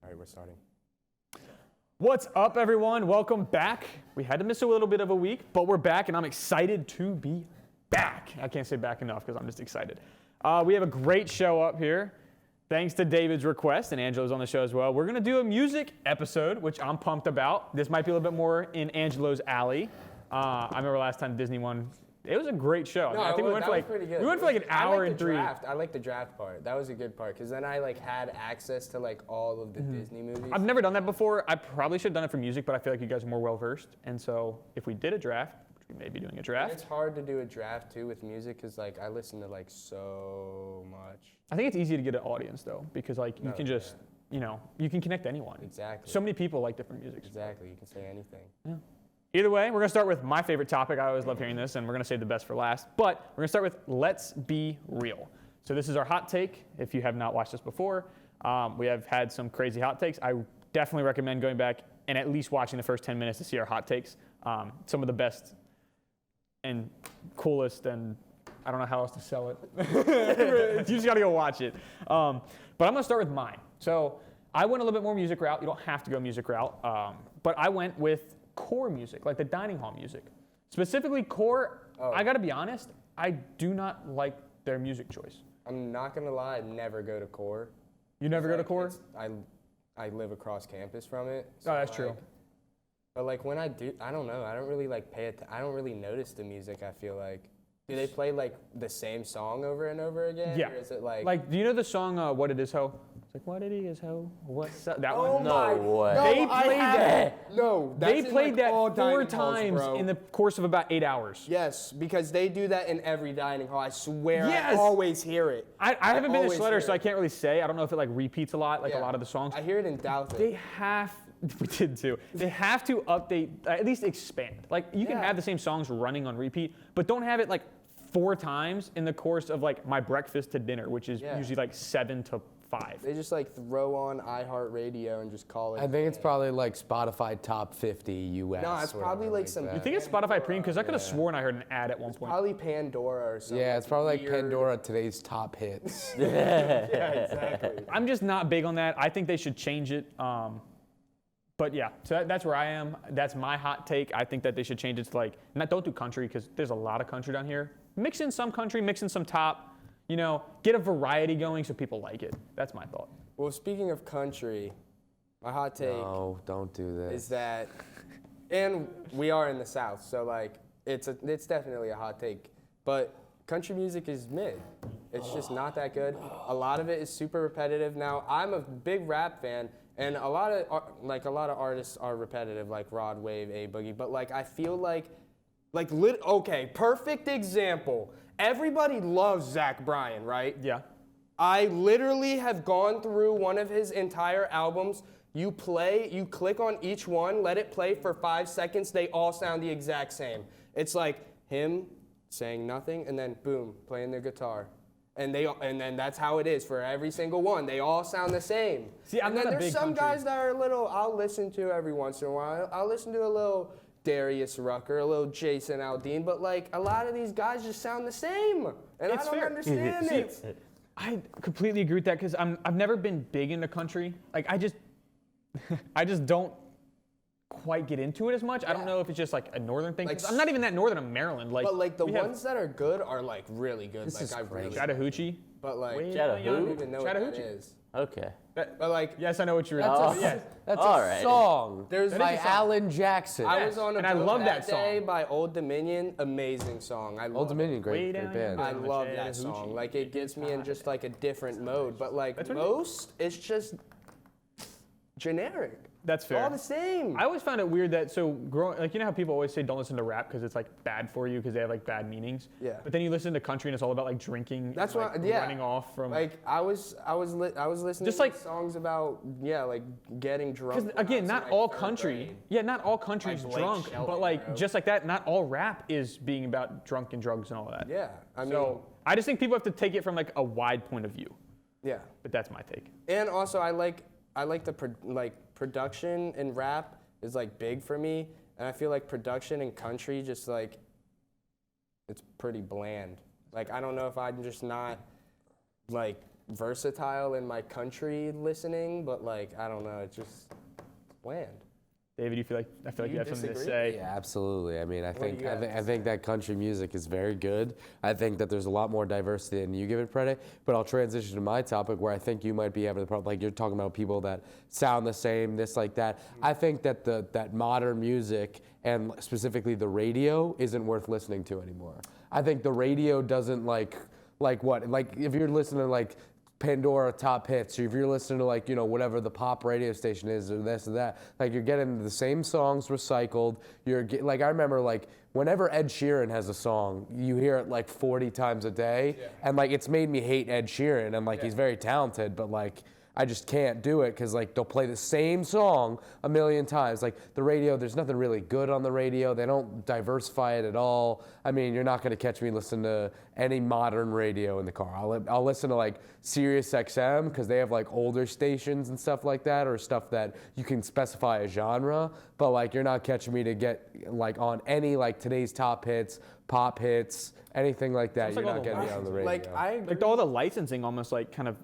All right, we're starting. What's up, everyone? Welcome back. We had to miss a little bit of a week, but we're back, and I'm excited to be back. I can't say back enough because I'm just excited. We have a great show up here. Thanks to David's request, and Angelo's on the show as well. We're going to do a music episode, which I'm pumped about. This might be a little bit more in Angelo's alley. I remember last time Disney won. It was a great show. No, I think we went for like an hour and three. I like the draft part. That was a good part because then I had access to all of the Disney movies. I've never done that before. I probably should have done it for music, but I feel like you guys are more well versed. And so if we did a draft, which we may be doing a draft. And it's hard to do a draft too with music because I listen to so much. I think it's easy to get an audience though, because you can just, you can connect anyone. Exactly. So many people like different music. Exactly. You can say anything. Yeah. Either way, we're going to start with my favorite topic. I always love hearing this, and we're going to save the best for last. But we're going to start with Let's Be Real. So this is our hot take. If you have not watched this before, we have had some crazy hot takes. I definitely recommend going back and at least watching the first 10 minutes to see our hot takes. Some of the best and coolest, and I don't know how else to sell it. You just got to go watch it. But I'm going to start with mine. So I went a little bit more music route. You don't have to go music route. But I went with core music, like the dining hall music. Specifically core, I gotta be honest, I do not like their music choice. I'm not gonna lie, I never go to core. You never go to core? I live across campus from it. So that's true. But when I do, I don't know, I don't really I don't really notice the music, I feel like. Do they play the same song over and over again? Yeah. Or is it do you know the song What It Is Ho? It's like, what it is ho, what's up? That one? No way. They played that. No, They played that all 4 dining halls, times bro. in the course of about 8 hours. Yes, because they do that in every dining hall. I swear, Yes! I always hear it. I haven't been to always Shredder, hear so I it. can't really say. I don't know if it repeats a lot, a lot of the songs. I hear it in Doubt. They have, we did too. They have to update, at least expand. You can Yeah. have the same songs running on repeat, but don't have it 4 times in the course of my breakfast to dinner, which is usually 7 to 5. They just throw on iHeartRadio and just call it. I think it's probably Spotify top 50 US. No, it's probably some. You think it's Spotify Premium? Because I could have sworn I heard an ad at one point. Probably Pandora or something. Yeah, it's probably weird. Pandora, today's top hits. Yeah, exactly. I'm just not big on that. I think they should change it. But yeah, so that's where I am. That's my hot take. I think that they should change it to don't do country because there's a lot of country down here. Mix in some country, mix in some top. Get a variety going so people like it. That's my thought. Well, speaking of country, my hot take No, don't do this. is that, and we are in the South, so it's definitely a hot take. But country music is mid. It's just not that good. A lot of it is super repetitive. Now, I'm a big rap fan, and a lot of artists are repetitive, like Rod Wave, A Boogie. But I feel okay, perfect example. Everybody loves Zach Bryan, right? Yeah. I literally have gone through one of his entire albums. You click on each one, let it play for 5 seconds. They all sound the exact same. It's him saying nothing and then boom, playing their guitar. And then that's how it is for every single one. They all sound the same. See, I'm and then not a there's big some country. guys that are I'll listen to every once in a while. I'll listen to a little Darius Rucker, a little Jason Aldean, but a lot of these guys just sound the same. And It's I don't fair. understand it. I completely agree with that because I've never been big into country. I just don't quite get into it as much. I don't know if it's just a northern thing. 'Cause I'm not even that northern. I'm Maryland. But the ones that are good are really good. This is crazy. Chattahoochee. But Chattahoochee? I don't even know what that Chattahoochee. is. Okay. But Yes, I know what you're. That's Yes. a all right. song There's by a song. Alan Jackson. I was on a and I boat love that day song. by Old Dominion. Amazing song. I Old love Dominion, Way great down band. I Yeah. love that Chattahoochee. song. It gets me in just a different mode. But what it most, it's just generic. That's fair. All the same. I always found it weird that growing how people always say don't listen to rap because it's bad for you because they have bad meanings. Yeah. But then you listen to country and it's all about drinking. That's and, what. running off from. I was listening Just to songs about getting drunk. Because when I again, was not in, all third country. grade. Yeah, not all country's Blake drunk, Shelton, but bro. just like that, not all rap is being about drunk and drugs and all that. Yeah. I mean. So I just think people have to take it from a wide point of view. Yeah. But that's my take. And also, I like the production in rap is big for me, and I feel production in country just it's pretty bland. I don't know if I'm just not versatile in my country listening, but like I don't know, it's just bland. David, I feel like you have something to disagree? say. Yeah, absolutely. I mean, I think you have to I think that country music is very good. I think that there's a lot more diversity than you give it credit. But I'll transition to my topic where I think you might be having the problem. Like you're talking about people that sound the same, this like that. I think that that modern music and specifically the radio isn't worth listening to anymore. I think the radio doesn't like if you're listening to like Pandora top hits, or if you're listening to like, whatever the pop radio station is, or this or that, like you're getting the same songs recycled. Like I remember like whenever Ed Sheeran has a song, you hear it like 40 times a day, and like it's made me hate Ed Sheeran, and like he's very talented, but like I just can't do it because like they'll play the same song a million times. Like the radio, there's nothing really good on the radio. They don't diversify it at all. I mean, you're not going to catch me listen to any modern radio in the car. I'll listen to like Sirius XM because they have like older stations and stuff like that, or stuff that you can specify a genre. But like you're not catching me to get like on any like today's top hits, pop hits, anything like that. Sounds You're like not all the getting me on the radio. Like I agree. Like all the licensing almost like kind of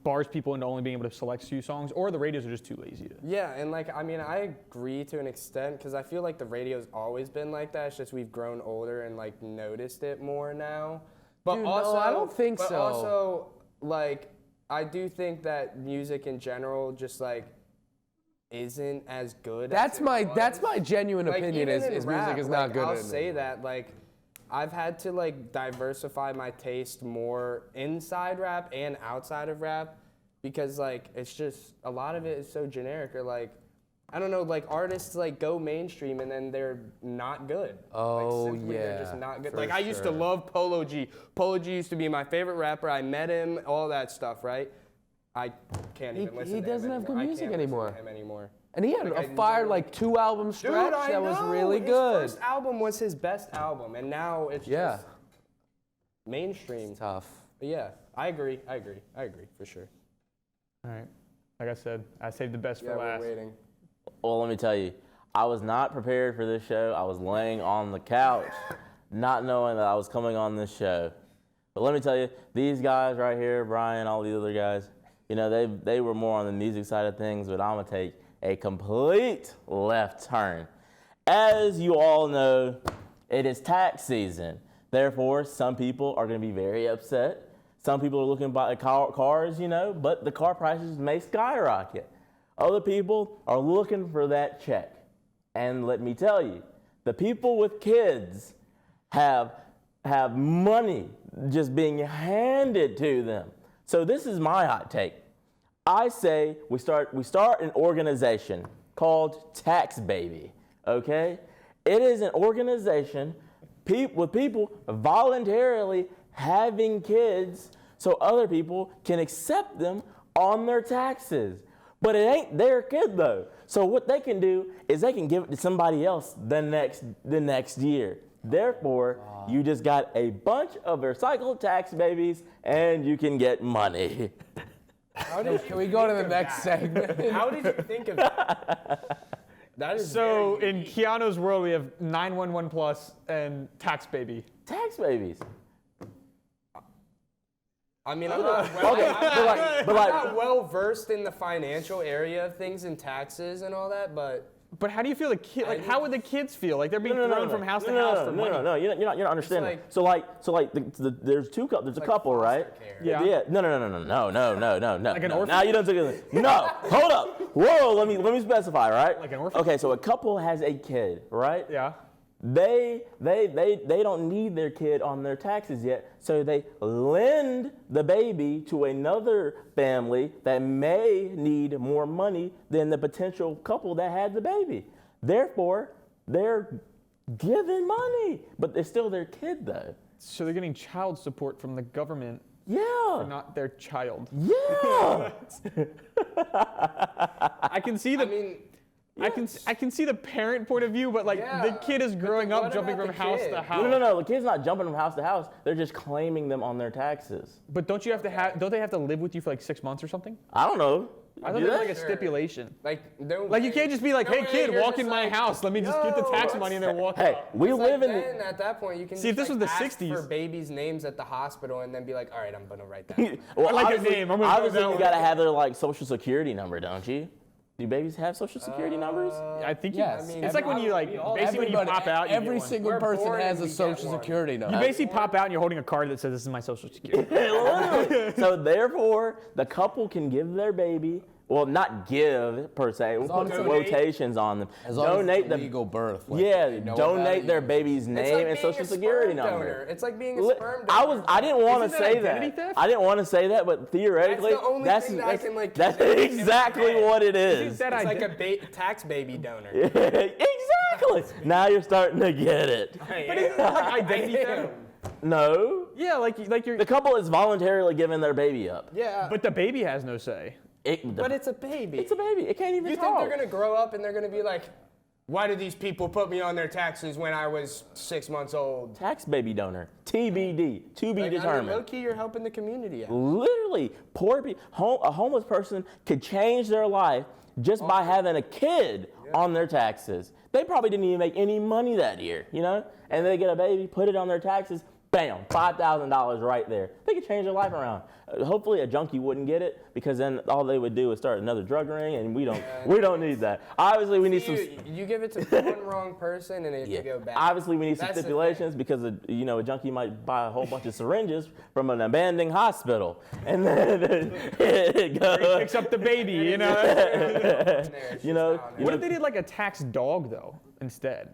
bars people into only being able to select few songs, or the radios are just too lazy to. Yeah, and like I mean I agree to an extent because I feel like the radio's always been like that. It's just we've grown older and like noticed it more now. But Dude, also, no, I don't think but so. also, like I do think that music in general just like isn't as good. That's as my genuine like, opinion even is in music rap, is not like, good. I'll say that like I've had to like diversify my taste more inside rap and outside of rap because like it's just a lot of it is so generic, or like I don't know, like artists like go mainstream and then they're not good. Oh, like, simply, they're yeah, just not good. for Like I used to sure. love Polo G. Polo G used to be my favorite rapper. I met him, all that stuff, right? I can't even listen to him doesn't have good anymore. I music can't listen to anymore. him anymore. And he had Like, a I fire literally- like 2-album stretch Dude, I that was know. really His good. first album was his best album, and now it's Yeah. just mainstream. Tough. But yeah, I agree for sure. All right. Like I said, I saved the best Yeah, for last. we're waiting. Well, let me tell you, I was not prepared for this show. I was laying on the couch, not knowing that I was coming on this show. But let me tell you, these guys right here, Brian, all the other guys, they were more on the music side of things, but I'm going to take a complete left turn. As you all know, it is tax season. Therefore, some people are going to be very upset. Some people are looking to buy cars, but the car prices may skyrocket. Other people are looking for that check. And let me tell you, the people with kids have money just being handed to them. So this is my hot take. I say we start an organization called Tax Baby, okay? It is an organization with people voluntarily having kids so other people can accept them on their taxes. But it ain't their kid though. So what they can do is they can give it to somebody else the next year. Therefore, you just got a bunch of recycled tax babies and you can get money. Can we go to the next segment? How did you think of that? That is So very in unique. Keanu's world, we have 911 Plus and Tax Baby. Tax babies. I mean, I'm not well, Okay, I'm but like, not well versed in the financial area of things and taxes and all that, but But how do you feel the kid? Like, how would the kids feel? Like they're being thrown from house to house for money. No, you're not understanding. like- So there's a couple, right? foster care. Yeah. Yeah. No. Like an no. orphan? Now you don't take it. No. Hold up. Whoa. Let me specify, right? Like an orphan? Okay. So a couple has a kid, right? Yeah. They don't need their kid on their taxes yet, so they lend the baby to another family that may need more money than the potential couple that had the baby. Therefore, they're giving money, but it's still their kid though. So they're getting child support from the government, Yeah. not their child. Yeah. I can see the. I mean, I can see the parent point of view, but like Yeah, the kid is but growing then up, what jumping about from the house kid? to house. No. The kid's not jumping from house to house. They're just claiming them on their taxes. But don't you have to have? Don't they have to live with you for like 6 months or something? I don't know. I thought Do there was they? like a stipulation. Like, no Like you way- can't just be like, no hey way, kid, you're walk just in my like, house. Let me just get the "Yo, tax what's money and then walk Hey, out. we It's live like in the. then, at that point, you can See, if just, this like, was the ask 60s. for babies' names at the hospital and then be like, all right, I'm gonna write that. Well, I like your obviously- name. I'm gonna go obviously that you way. gotta have their like social security number, don't you? Do babies have social security numbers? I think Yes. you, I mean, it's like when you like basically when you Everybody, pop out, you every get one. single We're person born has and a we get social one. security number. You basically pop out and you're holding a card that says this is my social security. Literally. So therefore, the couple can give their baby, well, not give per se. We'll long put as some donate. quotations on them. As long Donate as the it's a legal birth. like, yeah, they know about donate it, their you- baby's It's name like and being social a security sperm number. donor. It's like being a Li- sperm donor. I didn't want to Isn't that say identity that. theft? I didn't want to say that, but theoretically, That's the only thing that I can, like, that's connect in my exactly head. what it Isn't is. that It's like ident- a tax baby donor. Exactly. Now you're starting to get it. But isn't that like identity theft? No, Yeah, like you're. the couple is voluntarily giving their baby up. Yeah, But the baby has no say. but it's a baby. It's a baby. It can't even You talk. think they're gonna grow up and they're gonna be like, why did these people put me on their taxes when I was 6 months old? Tax baby donor. TBD. To be Like, I mean, determined. low-key, you're helping the community out. Literally, poor people, a homeless person could change their life just by having a kid on their taxes. They probably didn't even make any money that year, you know? And they get a baby, put it on their taxes, bam, $5,000 right there. They could change their life around. Hopefully a junkie wouldn't get it because then all they would do is start another drug ring and we don't need that. Obviously we need some You give it to one wrong person and it yeah. could go bad. Obviously, we need some That's the stipulations because a junkie might buy a whole bunch of syringes from an abandoned hospital, and then it goes. Picks up the baby, you know. You know, What if they did like a tax dog though instead?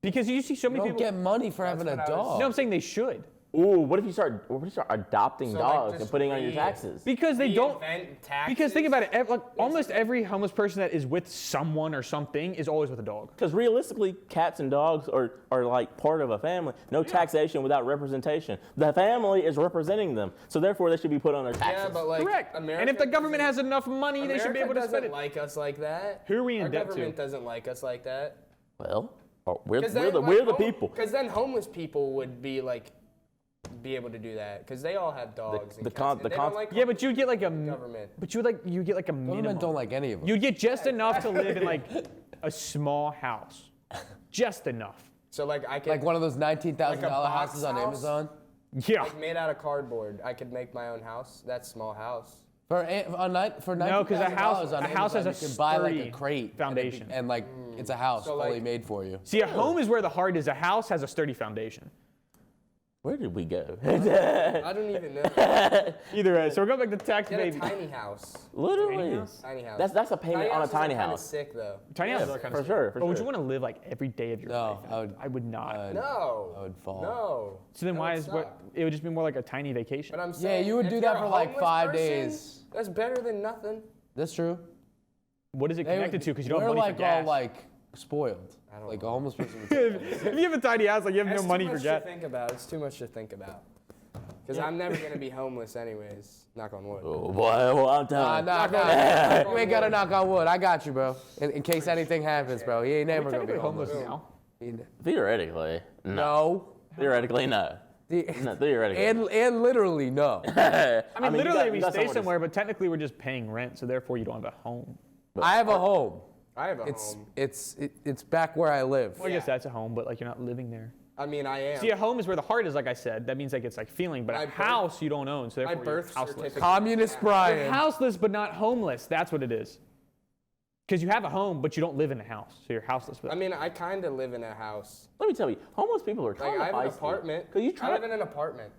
Because you see so You many don't people. get money for having a what I was- dog. No, I'm saying they should. Ooh, what if you start adopting So, like, dogs and just putting on your re- taxes? Because they don't. Reinvent taxes? Because think about it. Like almost every homeless person that is with someone or something is always with a dog. Because realistically, cats and dogs are like part of a family. No taxation without representation. The family is representing them, so therefore they should be put on their taxes. Yeah, but like Correct. America And if the government doesn't- has enough money, they should be able to spend doesn't it. like us like that. Who are we in Our debt to? government doesn't like us like that. Well, we're 'Cause the then, we're like, the people. Because then homeless people would be able to do that because they all have dogs. and the cats, con- and the they con- don't like Yeah, but you get like a. government. But you get like a minimum. Government don't like any of them. You get just enough to live in like a small house. Just enough. So like I could Like one of those $19,000 Like a box houses on house? Amazon. Yeah. like made out of cardboard. I could make my own house. That's small house. For $19,000 No, 'cause a house- on a house Amazon, has a you can buy like a sturdy crate foundation. and like it's a house So, fully like- made for you. See, a home is where the heart is. A house has a sturdy foundation. Where did we go? I don't even know. Either way, so we're going back to tax Get a baby. tiny house. Literally. Tiny house. That's a payment on a is, tiny kinda house. Sick though. Tiny houses are kind For of sure. But would you want to live like every day of your No, life? I would not. No. I would fall. No. So then That why would is what? suck. It would just be more like a tiny vacation. But I'm Yeah, saying, you would if do you're that a for like homeless 5 person, days. That's better than nothing. That's true. What is it connected to? Because you don't We're have money like for gas. all like spoiled. I don't Like know. a homeless person. would take that. If you have a tiny house, like you have That's no money too for much gas. to think about. It's too much to think about. Because I'm never gonna be homeless anyways. Knock on wood. Oh boy, well I'm telling you. You ain't gotta knock on wood. I got you, bro. In case anything happens, bro. He ain't never gonna be Technically homeless. homeless now. Theoretically, no. No. Theoretically, no. No, theoretically. And literally no. I mean, you literally got- we you got stay somewhere to- somewhere, but technically we're just paying rent, so therefore you don't have a home. I have a home. I have a It's home. it's back where I live. Well, I guess that's a home, but like you're not living there. I mean, I am. See, a home is where the heart is, like I said. That means like it's like feeling, but My a birth- house you don't own, so My therefore you're birth houseless. certificate. Communist You're Brian. houseless, but not homeless. That's what it is. Because you have a home, but you don't live in a house, so you're houseless. I mean, I kind of live in a house. Let me tell you, homeless people are Like, kind I of have an feisty. apartment. 'Cause you I try. live in an apartment.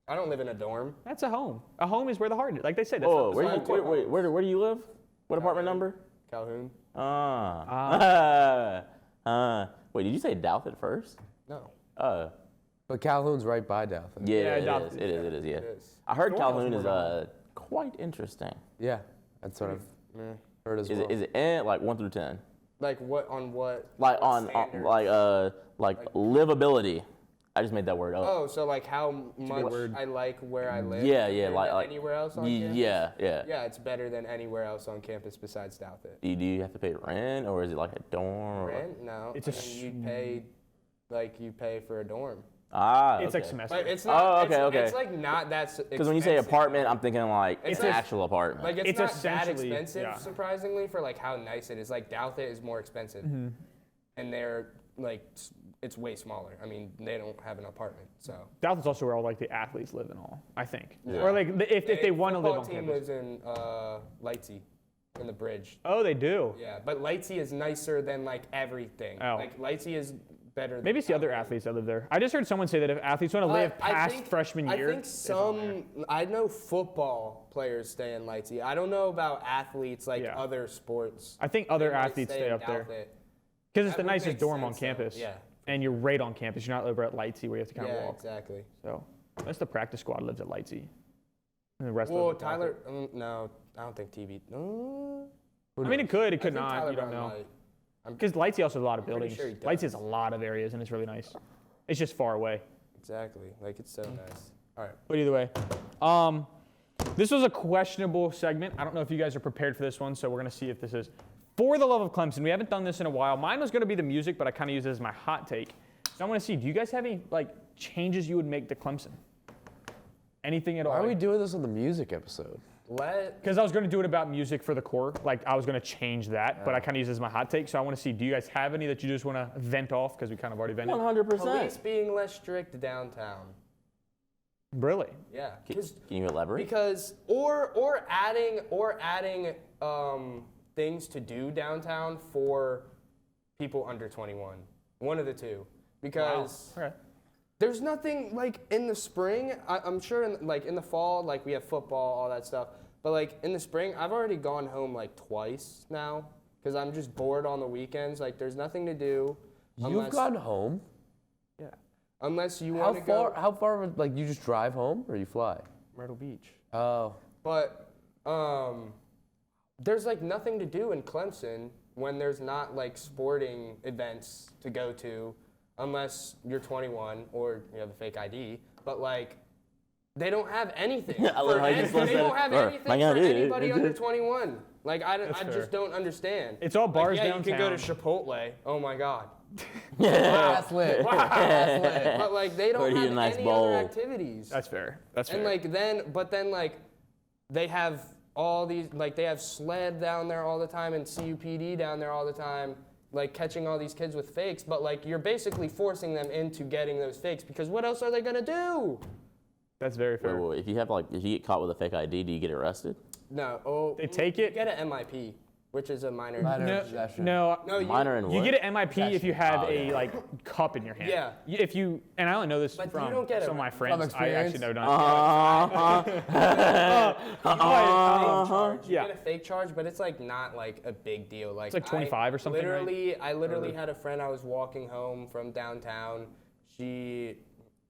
I don't live in a dorm. That's a home. A home is where the heart is. Like they say. That's Oh, not, where that's you, not- where do you live? What apartment number? Calhoun? Wait, did you say Doubt at first? No. Oh. But Calhoun's right by Dalton. Yeah, Yeah, it Doubt- is. It is. Yeah. It is. I heard The one Calhoun was is more quite interesting. Yeah, that's what I've heard as Is well. it in like 1 through 10? Like what on what? Like what on standard? like livability. I just made that word up. Oh, so like how much word. I like where I live? Yeah, compared like to anywhere else on campus? yeah. Yeah, it's better than anywhere else on campus besides Douthit. Do you have to pay rent or is it like a dorm? Or Rent? No. It's a I mean, you pay, like you pay for a dorm. It's like Okay. semester. But it's not. Oh, okay, it's, okay. It's like not that expensive. Because when you say apartment, I'm thinking like It's an like- actual apartment. Like it's It's not that essentially- expensive, yeah. surprisingly, for like how nice it is. Like Douthat is more expensive, and they're like it's way smaller. I mean, they don't have an apartment, so. South is also where all like the athletes live and all, I think. Yeah. Or like if they want to live on Football team campus. lives in Lightsey, in the Bridge. Oh, they do. Yeah, but Lightsey is nicer than like everything. Oh. Like Lightsey is better. Maybe it's the other athletes that live there. I just heard someone say that if athletes want to live past freshman year, I think it's on there. I know football players stay in Lightsey. I don't know about athletes like Yeah. other sports. I think other They might athletes stay in up there Douthat. because it's That the would nicest make dorm on sense, though. campus. Yeah. And you're right on campus. You're not over at Lightsey where you have to kind of Yeah, walk. exactly. So that's the practice squad lives at Lightsey. And the rest Well, of them. Tyler, no, I don't think TV. I mean, it could I think not. Tyler You don't Brown know. might. Because Lightsey also has a lot of pretty buildings. sure he Lightsey has does. a lot of areas and it's really nice. It's just far away. Exactly. Like it's so nice. All right. But either way, this was a questionable segment. I don't know if you guys are prepared for this one, so we're gonna see if this is. For the love of Clemson, we haven't done this in a while. Mine was gonna be the music, but I kind of use it as my hot take. So I want to see, do you guys have any like changes you would make to Clemson? Anything at all? Why are we doing this on the music episode? Because I was gonna do it about music for the core. Like I was gonna change that, but I kind of use it as my hot take. So I want to see, do you guys have any that you just want to vent off? Because we kind of already vented. 100%. Police being less strict downtown. Really? Yeah. Can you elaborate? Because or adding things to do downtown for people under 21. One of the two. Because Okay. there's nothing like in the spring. I'm sure in the fall, like we have football, all that stuff. But like in the spring, I've already gone home like twice now because I'm just bored on the weekends. Like there's nothing to do. You've gone home? Yeah. Unless you How want to go far? How far? Like you just drive home or you fly? Myrtle Beach. Oh. But there's like nothing to do in Clemson when there's not like sporting events to go to unless you're 21 or you have a fake ID. But like they don't have anything. I love how you just They said don't it. have Or, anything my for God, anybody under 21. Like I fair. just don't understand. It's all bars like, yeah, you can go to downtown. Chipotle. Oh my God. Wow, that's lit. That's lit. But like they Or don't eat a have nice any bowl. other activities. That's fair. That's fair. And like then like they have all these like they have sled down there all the time and CUPD down there all the time, like catching all these kids with fakes. But like you're basically forcing them into getting those fakes because what else are they gonna do? That's very fair. Wait, if you get caught with a fake ID, do you get arrested? No. Oh, They take you it? get an MIP, which is a minor. No, possession. no, No, Minor in you what? get an MIP if you have Oh, a yeah. like cup in your hand. Yeah. If you and I only know this But you from don't get some of it my from friends. I experience? actually know done. You Yeah. get a fake charge, but it's like not like a big deal. Like It's like 25 or something, right? I literally had a friend. I was walking home from downtown.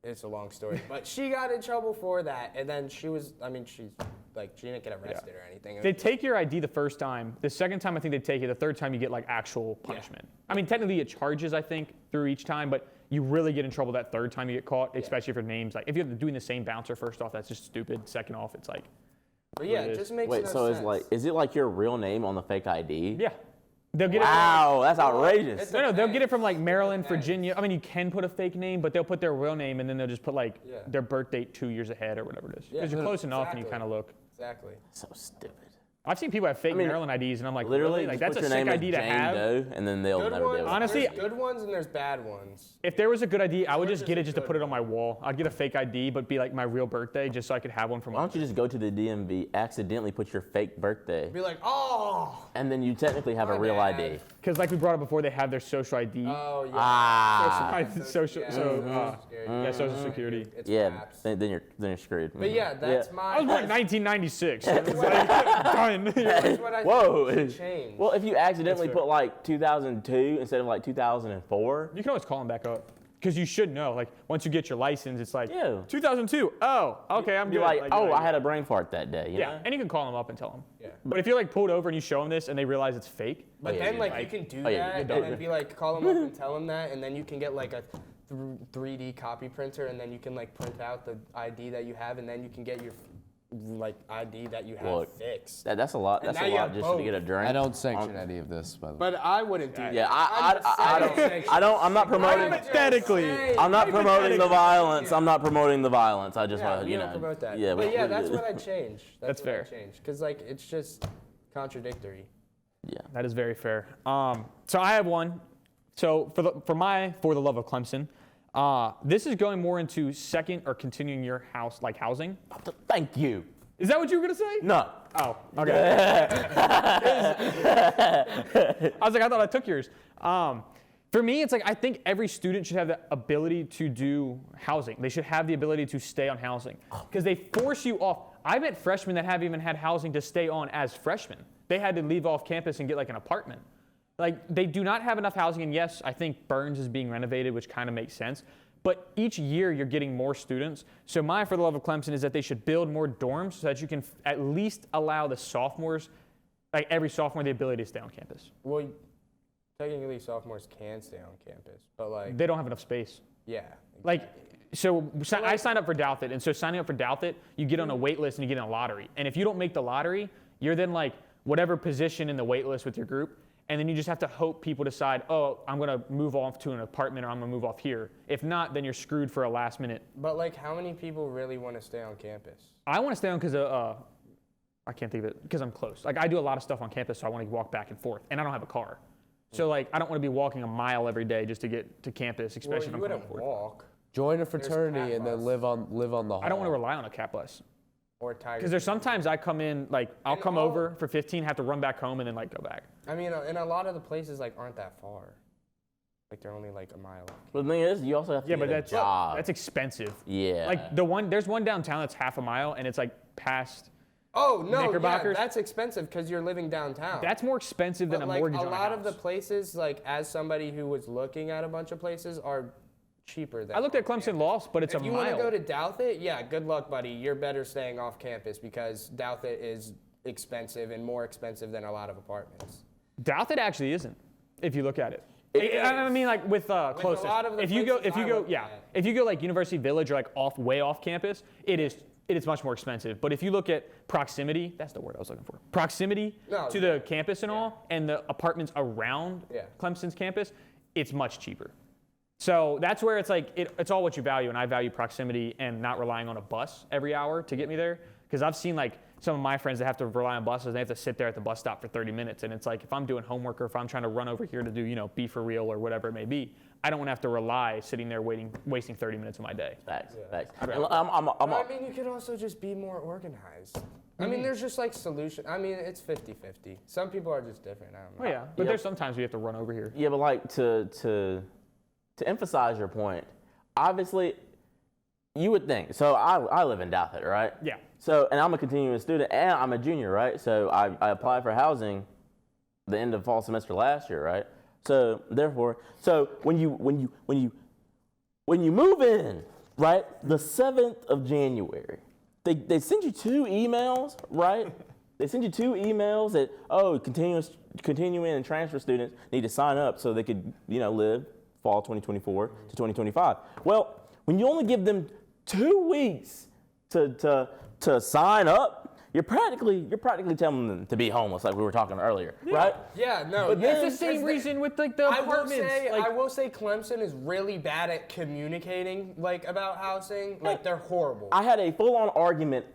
It's a long story, but she got in trouble for that, and then she didn't get arrested or anything. They take your ID the first time. The second time, I think they take it. The third time, you get like actual punishment. I mean, technically, it charges, I think, through each time, but you really get in trouble that third time you get caught, especially if your name's like, if you're doing the same bouncer first off, that's just stupid. Second off, it's like, But yeah, it it is. just makes Wait, no so sense. is it like your real name on the fake ID? yeah. They'll get Wow, that's outrageous. It's No, they'll get it from like Maryland, depends. Virginia. I mean, you can put a fake name, but they'll put their real name and then they'll just put like Yeah. their birth date 2 years ahead or whatever it is. Yeah, Because you're close enough and you exactly. kind of look. Exactly. So stupid. I've seen people have fake mean, Maryland IDs and I'm like, Literally, really? Like just that's a put your sick name ID as to Jane have. Doe, and then they'll Good never be ones. able to. Honestly- There's good ones and there's bad ones. If there was a good ID, I would just Yours get is it just to good. put it on my wall. I'd get a fake ID, but be like my real birthday, just so I could have one from. Why don't you just go to the DMV, accidentally put your fake birthday, Be like, oh. and then you technically have a My real bad. ID? Because like we brought up before, they have their social ID. Oh yeah. Ah. Social, yeah, so Social Security. yeah, Social Security. It's Yeah, perhaps. then you're screwed. But yeah, that's I my. was born 1996. So it's like, done. That's what I Whoa. think should change. Well, if you accidentally That's fair. put like 2002 instead of like 2004, You can always call them back up. Because you should know, like, once you get your license, it's like, Yeah. 2002. Oh, okay, I'm you're good. like, oh, I had a brain fart that day. You Yeah, know? and you can call them up and tell them. Yeah. But if you're like pulled over and you show them this and they realize it's fake, But yeah, then, dude, like, like- you can do oh, yeah, that you're and done. then be like, call them up and tell them that, and then you can get like a 3D copy printer, and then you can like print out the ID that you have, and then you can get your like ID that you have Look, fixed. That's a lot. And That's now a you lot have just both. to get a drink. I don't sanction any of this, by the way. But I wouldn't do that. Yeah, I'm just saying. I'm not promoting. Hypothetically. I'm not promoting the violence. I'm not promoting the violence. I just Yeah, want we you don't know. promote that. Yeah, but yeah, that's what I changed. That's fair. Because like it's just contradictory. Yeah. That is very fair. So I have one. So for the love of Clemson, this is going more into second or continuing year housing. Thank you. Is that what you were gonna say? No. Oh, okay. I was like, I thought I took yours. For me, it's like I think every student should have the ability to do housing. They should have the ability to stay on housing because they force you off. I met freshmen that haven't even had housing to stay on as freshmen. They had to leave off campus and get like an apartment. Like they do not have enough housing. And yes, I think Burns is being renovated, which kind of makes sense. But each year you're getting more students. So my for the love of Clemson is that they should build more dorms so that you can at least allow the sophomores, like every sophomore, the ability to stay on campus. Well, technically sophomores can stay on campus, but like They don't have enough space. yeah. Like, so I signed up for Douthit, and so signing up for Douthit, you get on a wait list and you get in a lottery. And if you don't make the lottery, you're then like whatever position in the wait list with your group, and then you just have to hope people decide, oh, I'm gonna move off to an apartment or I'm gonna move off here. If not, then you're screwed for a last minute. But like, how many people really want to stay on campus? I want to stay on because I can't think of it, because I'm close. Like I do a lot of stuff on campus, so I want to walk back and forth, and I don't have a car. So like, I don't want to be walking a mile every day just to get to campus, especially Well, if you I'm wouldn't coming forth. walk Join a fraternity and then bus. live on the hall. I don't want to rely on a cap bus. or Tiger. Because there's sometimes I come in, like, I'll And come all- over for 15, have to run back home, and then, like, go back. I mean, and a lot of the places like aren't that far. Like they're only like a mile. But the thing is, you also have to Yeah, get but a that's job. that's expensive. Yeah. Like, there's one downtown that's half a mile, and it's, like, past. Oh no, yeah, Knickerbockers? that's expensive because you're living downtown. That's more expensive than But a like mortgage a on lot a of the house. places, like as somebody who was looking at a bunch of places, are cheaper than. I looked at Clemson Lost, but it's If a you want to mile. go to Douthit, yeah, good luck, buddy. You're better staying off campus because Douthit is expensive and more expensive than a lot of apartments. Douthit actually isn't, if you look at it. It I is. mean, like with closest. lot of the If you go, places I looked at. if you go like University Village or like way off campus, it is much more expensive. But if you look at proximity, that's the word I was looking for. Proximity No, to the campus and all, and the apartments around Yeah. Clemson's campus, it's much cheaper. So that's where it's like it's all what you value, and I value proximity and not relying on a bus every hour to get me there. Because I've seen like some of my friends that have to rely on buses, they have to sit there at the bus stop for 30 minutes, and it's like if I'm doing homework or if I'm trying to run over here to do Be For Real or whatever it may be, I don't want to have to rely sitting there wasting 30 minutes of my day. Facts. Facts. I'd And rather- I mean, you could also just be more organized. I mean, there's just like solution. I mean, it's 50-50. Some people are just different. I don't know. Oh yeah, but Yep. there's sometimes we have to run over here. Yeah, but like to emphasize your point, obviously, you would think. So I live in Douthit, right? Yeah. So and I'm a continuing student and I'm a junior, right? So I applied for housing the end of fall semester last year, right? So therefore, when you move in, right, the 7th of January, they send you 2 emails, right? They send you 2 emails that continuing and transfer students need to sign up so they could live fall 2024 to 2025. Well, when you only give them 2 weeks to sign up, you're practically telling them to be homeless, like we were talking earlier, right? Yeah, no. But It's then- the same reason with like the apartments. I will say Clemson is really bad at communicating like about housing. Like they're horrible. I had a full-on argument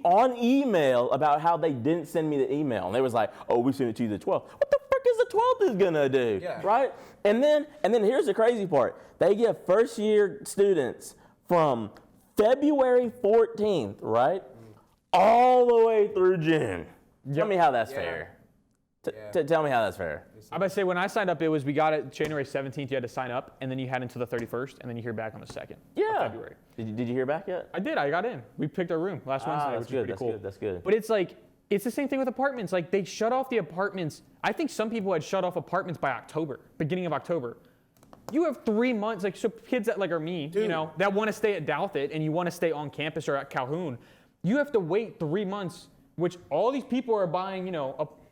on email about how they didn't send me the email, and they was like, "Oh, we sent it to you the 12th." What the frick is the 12th gonna do, Yeah. right? And then here's the crazy part: they give first-year students from February 14th, right, all the way through June. Tell me how that's fair. Tell me how that's fair. I'm about to say when I signed up, we got it January 17th. You had to sign up, and then you had until the 31st, and then you hear back on the 2nd Yeah. of February. Did you hear back yet? I did. I got in. We picked our room last Wednesday, that's which is good. pretty That's cool. good. That's good. But it's like it's the same thing with apartments. Like they shut off the apartments. I think some people had shut off apartments by October, beginning of October. You have 3 months, like so kids that like are me, that want to stay at Douthit and you want to stay on campus or at Calhoun. You have to wait 3 months, which all these people are buying,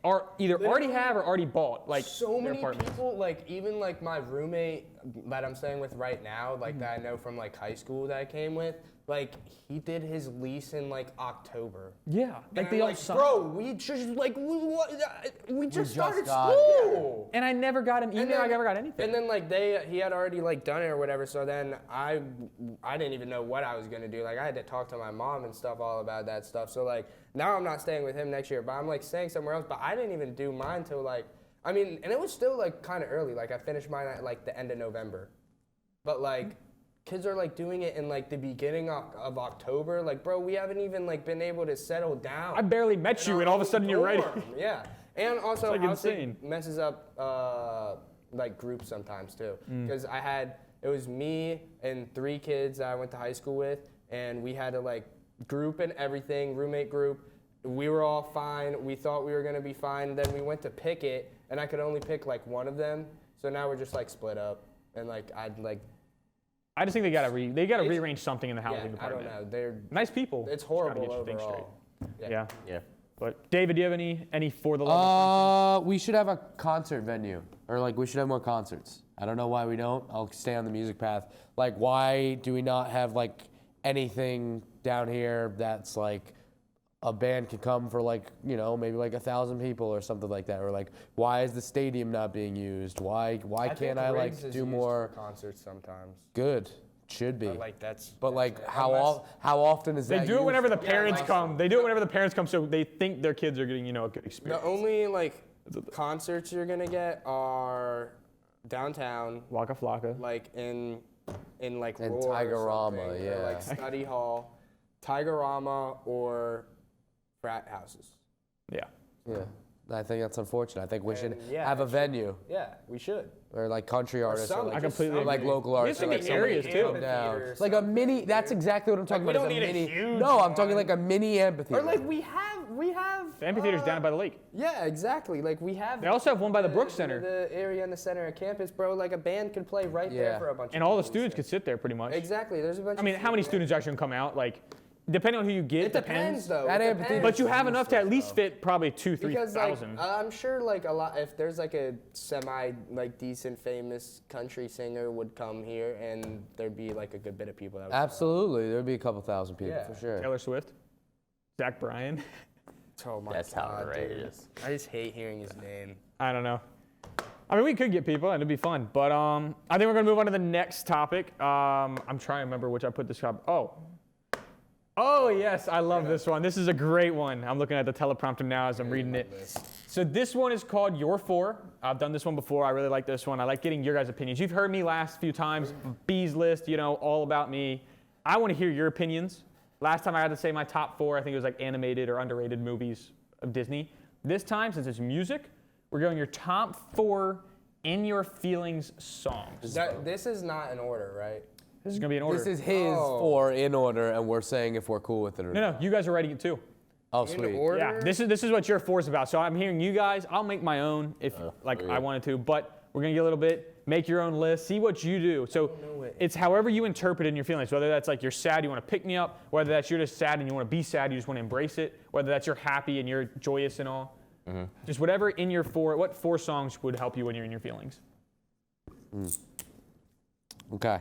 are either already have or already bought. Like So their many apartments. people, like even like my roommate that I'm staying with right now, like that I know from like high school that I came with, like he did his lease in like October. Yeah, like And they I'm all like, signed. bro, we just like we just started got- school. And I never got an email. I never got anything. And then like he had already like done it or whatever. So then I didn't even know what I was gonna do. Like I had to talk to my mom and stuff all about that stuff. So like now I'm not staying with him next year, but I'm like staying somewhere else. But I didn't even do mine till like and it was still like kind of early. Like I finished mine at like the end of November, but like. Kids are like doing it in like the beginning of October. Like, bro, we haven't even like been able to settle down. I barely met you, in and all of a our sudden you're ready. dorm. Yeah, and also It's, like, house insane. messes up like groups sometimes too. Because it was me and 3 kids that I went to high school with, and we had to like group and everything, roommate group. We were all fine. We thought we were gonna be fine. Then we went to pick it, and I could only pick like one of them. So now we're just like split up, and like I just think they gotta rearrange something in the housing I don't department. know. They're Nice people. It's Just gotta horrible get your things overall. Yeah. Yeah. But David, do you have any for the love? We should have a concert venue, or like we should have more concerts. I don't know why we don't. I'll stay on the music path. Like, why do we not have like anything down here that's like a band could come for like, you know, maybe like 1,000 people or something like that, or like why is the stadium not being used? Why can't I like do more concerts sometimes? good? Should be. But like that's. But like it. how often is They that do it used? whenever the parents like- come. They do it whenever the parents come, so they think their kids are getting, a good experience. The only like concerts you're gonna get are downtown, Waka Flocka. like in like And Roar or Tigerama, something, yeah. or like study hall, Tigerama or frat houses. Yeah. Yeah, I think that's unfortunate. I think we should And, yeah, have a it should- venue Yeah, we should. or like country artists or some- like, I completely or, like agree. local artists. There's or, like some areas, somebody too. come down. Amphitheater, Like a something, mini. That's dude. exactly what I'm talking Like, about. we is a don't need a mini. huge No, I'm talking one. like a mini amphitheater. Or like we have. The amphitheater's down by the lake. Yeah, exactly. Like we have. They also have one by the Brooks Center. The area in the center of campus, bro. Like a band could play right Yeah. there for a bunch. And of all the people. students could sit there pretty much. Exactly. There's a bunch. I mean, how many students actually come out? Like, depending on who you get, It depends though. That It amphitheater- depends. But you have enough to at least fit probably 2,000, Because like 3,000. I'm sure like a lot if there's like a semi like decent famous country singer would come here and there'd be like a good bit of people that would Absolutely, there'd be a couple thousand people Yeah. for sure. Taylor Swift, Zach Bryan. Oh my That's God, dude. outrageous. I just hate hearing his name. I don't know. I mean, we could get people and it'd be fun. But I think we're gonna move on to the next topic. I'm trying to remember which I put this up. Oh yes, I love this one. This is a great one. I'm looking at the teleprompter now as I'm reading it. So this one is called Your Four. I've done this one before. I really like this one. I like getting your guys' opinions. You've heard me last few times. B's list, all about me. I want to hear your opinions. Last time I had to say my top 4, I think it was like animated or underrated movies of Disney. This time, since it's music, we're going your top 4 in your feelings songs. This is not in order, right? This is gonna be in order. This is his Oh. 4 in order, and we're saying if we're cool with it or not. no, you guys are writing it too. Oh, In sweet. order. Yeah, this is what your 4 is about. So I'm hearing you guys. I'll make my own if I wanted to, but we're gonna get a little bit. Make your own list. See what you do. So it's however you interpret it in your feelings. Whether that's like you're sad, you want to pick me up. Whether that's you're just sad and you want to be sad, you just want to embrace it. Whether that's you're happy and you're joyous and all. Just whatever in your 4. What 4 songs would help you when you're in your feelings? Okay.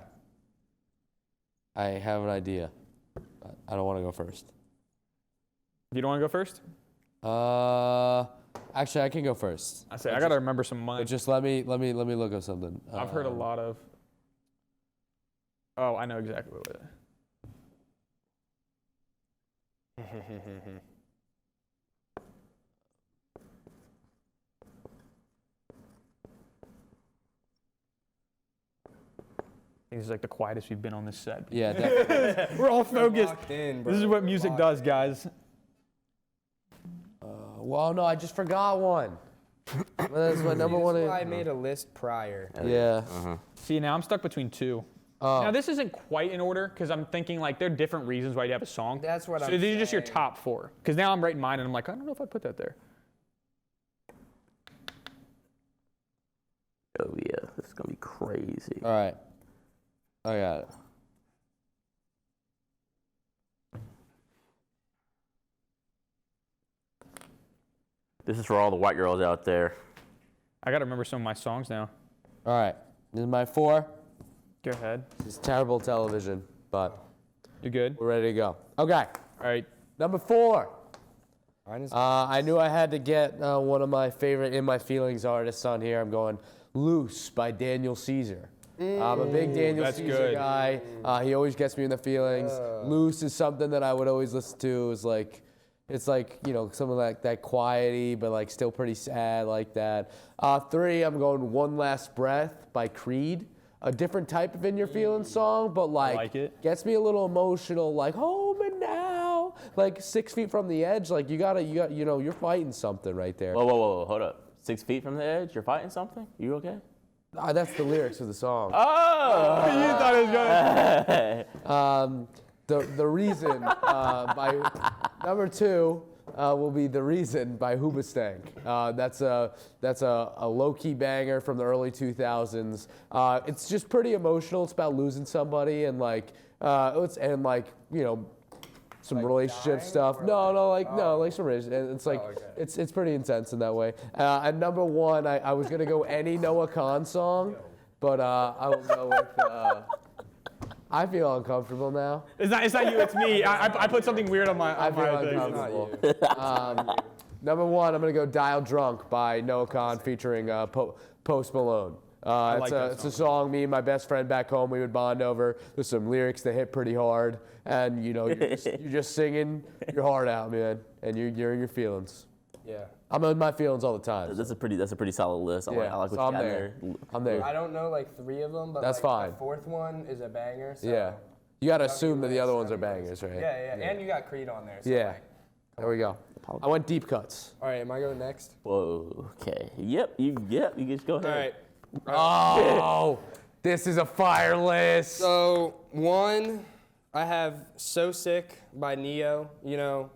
I have an idea. But I don't want to go first. You don't want to go first? Actually, I can go first. I say I gotta remember some of mine. But just let me look up something. I've heard a lot of. Oh, I know exactly what it is. I think this is like the quietest we've been on this set. Yeah, definitely. We're all focused. Locked in, This is bro. what music does, guys. Well, no, I just forgot one. That's my number one. This is why I made a list prior. Yeah. See, now I'm stuck between 2. Oh. Now this isn't quite in order because I'm thinking like there are different reasons why you have a song. That's what so I'm these are just your saying. top 4. Because now I'm writing mine and I'm like, I don't know if I'd put that there. Oh yeah, this is gonna be crazy. All right. I got it. This is for all the white girls out there. I gotta remember some of my songs now. All right. This is my 4. Go ahead. It's terrible television, but You're good. We're ready to go. Okay. All right. Number 4. Mine is I knew I had to get one of my favorite In My Feelings artists on here. I'm going Loose by Daniel Caesar. I'm a big Daniel That's Caesar good. guy. He always gets me in the feelings. Loose is something that I would always listen to. It's like, you know, some of that quiety, but like still pretty sad like that. 3, I'm going One Last Breath by Creed. A different type of In Your Feelings song, but like it. gets me a little emotional, like home and now, like 6 feet from the edge. Like you got, you know, you're fighting something right there. Whoa, hold up. 6 feet from the edge, you're fighting something? You okay? That's the lyrics of the song. Oh! You thought it was good. The Reason by number 2 will be The Reason by Hoobastank. That's a low-key banger from the early 2000s. It's just pretty emotional. It's about losing somebody and like you know, some Like relationship dying stuff. or Like some relationship. It's like okay. it's pretty intense in that way. And number 1, I was gonna go any Noah Khan song, but I will go with. I feel uncomfortable now. It's not you. It's me. I put something weird on my. I On feel my thing. uncomfortable. Number 1, I'm gonna go "Dial Drunk" by Noah Khan featuring Post Malone. like that It's a song me and my best friend back home we would bond over. There's some lyrics that hit pretty hard, and you know you're just singing your heart out, man, and you're in your feelings. Yeah. I'm in my feelings all the time. That's a pretty solid list. I like what so you I'm got there. there. I'm there. I don't know like 3 of them, but That's like, fine. the 4th one is a banger. So Yeah. You gotta that'd be assume that the lit, other ones are that'd be bangers, right? Yeah, and you got Creed on there. So Yeah. like, There we go. I went deep cuts. all right, am I going next? Whoa. Okay. Yep. You just go All ahead. right. Oh, this is a fire list. So 1, I have "So Sick" by Neo. You know,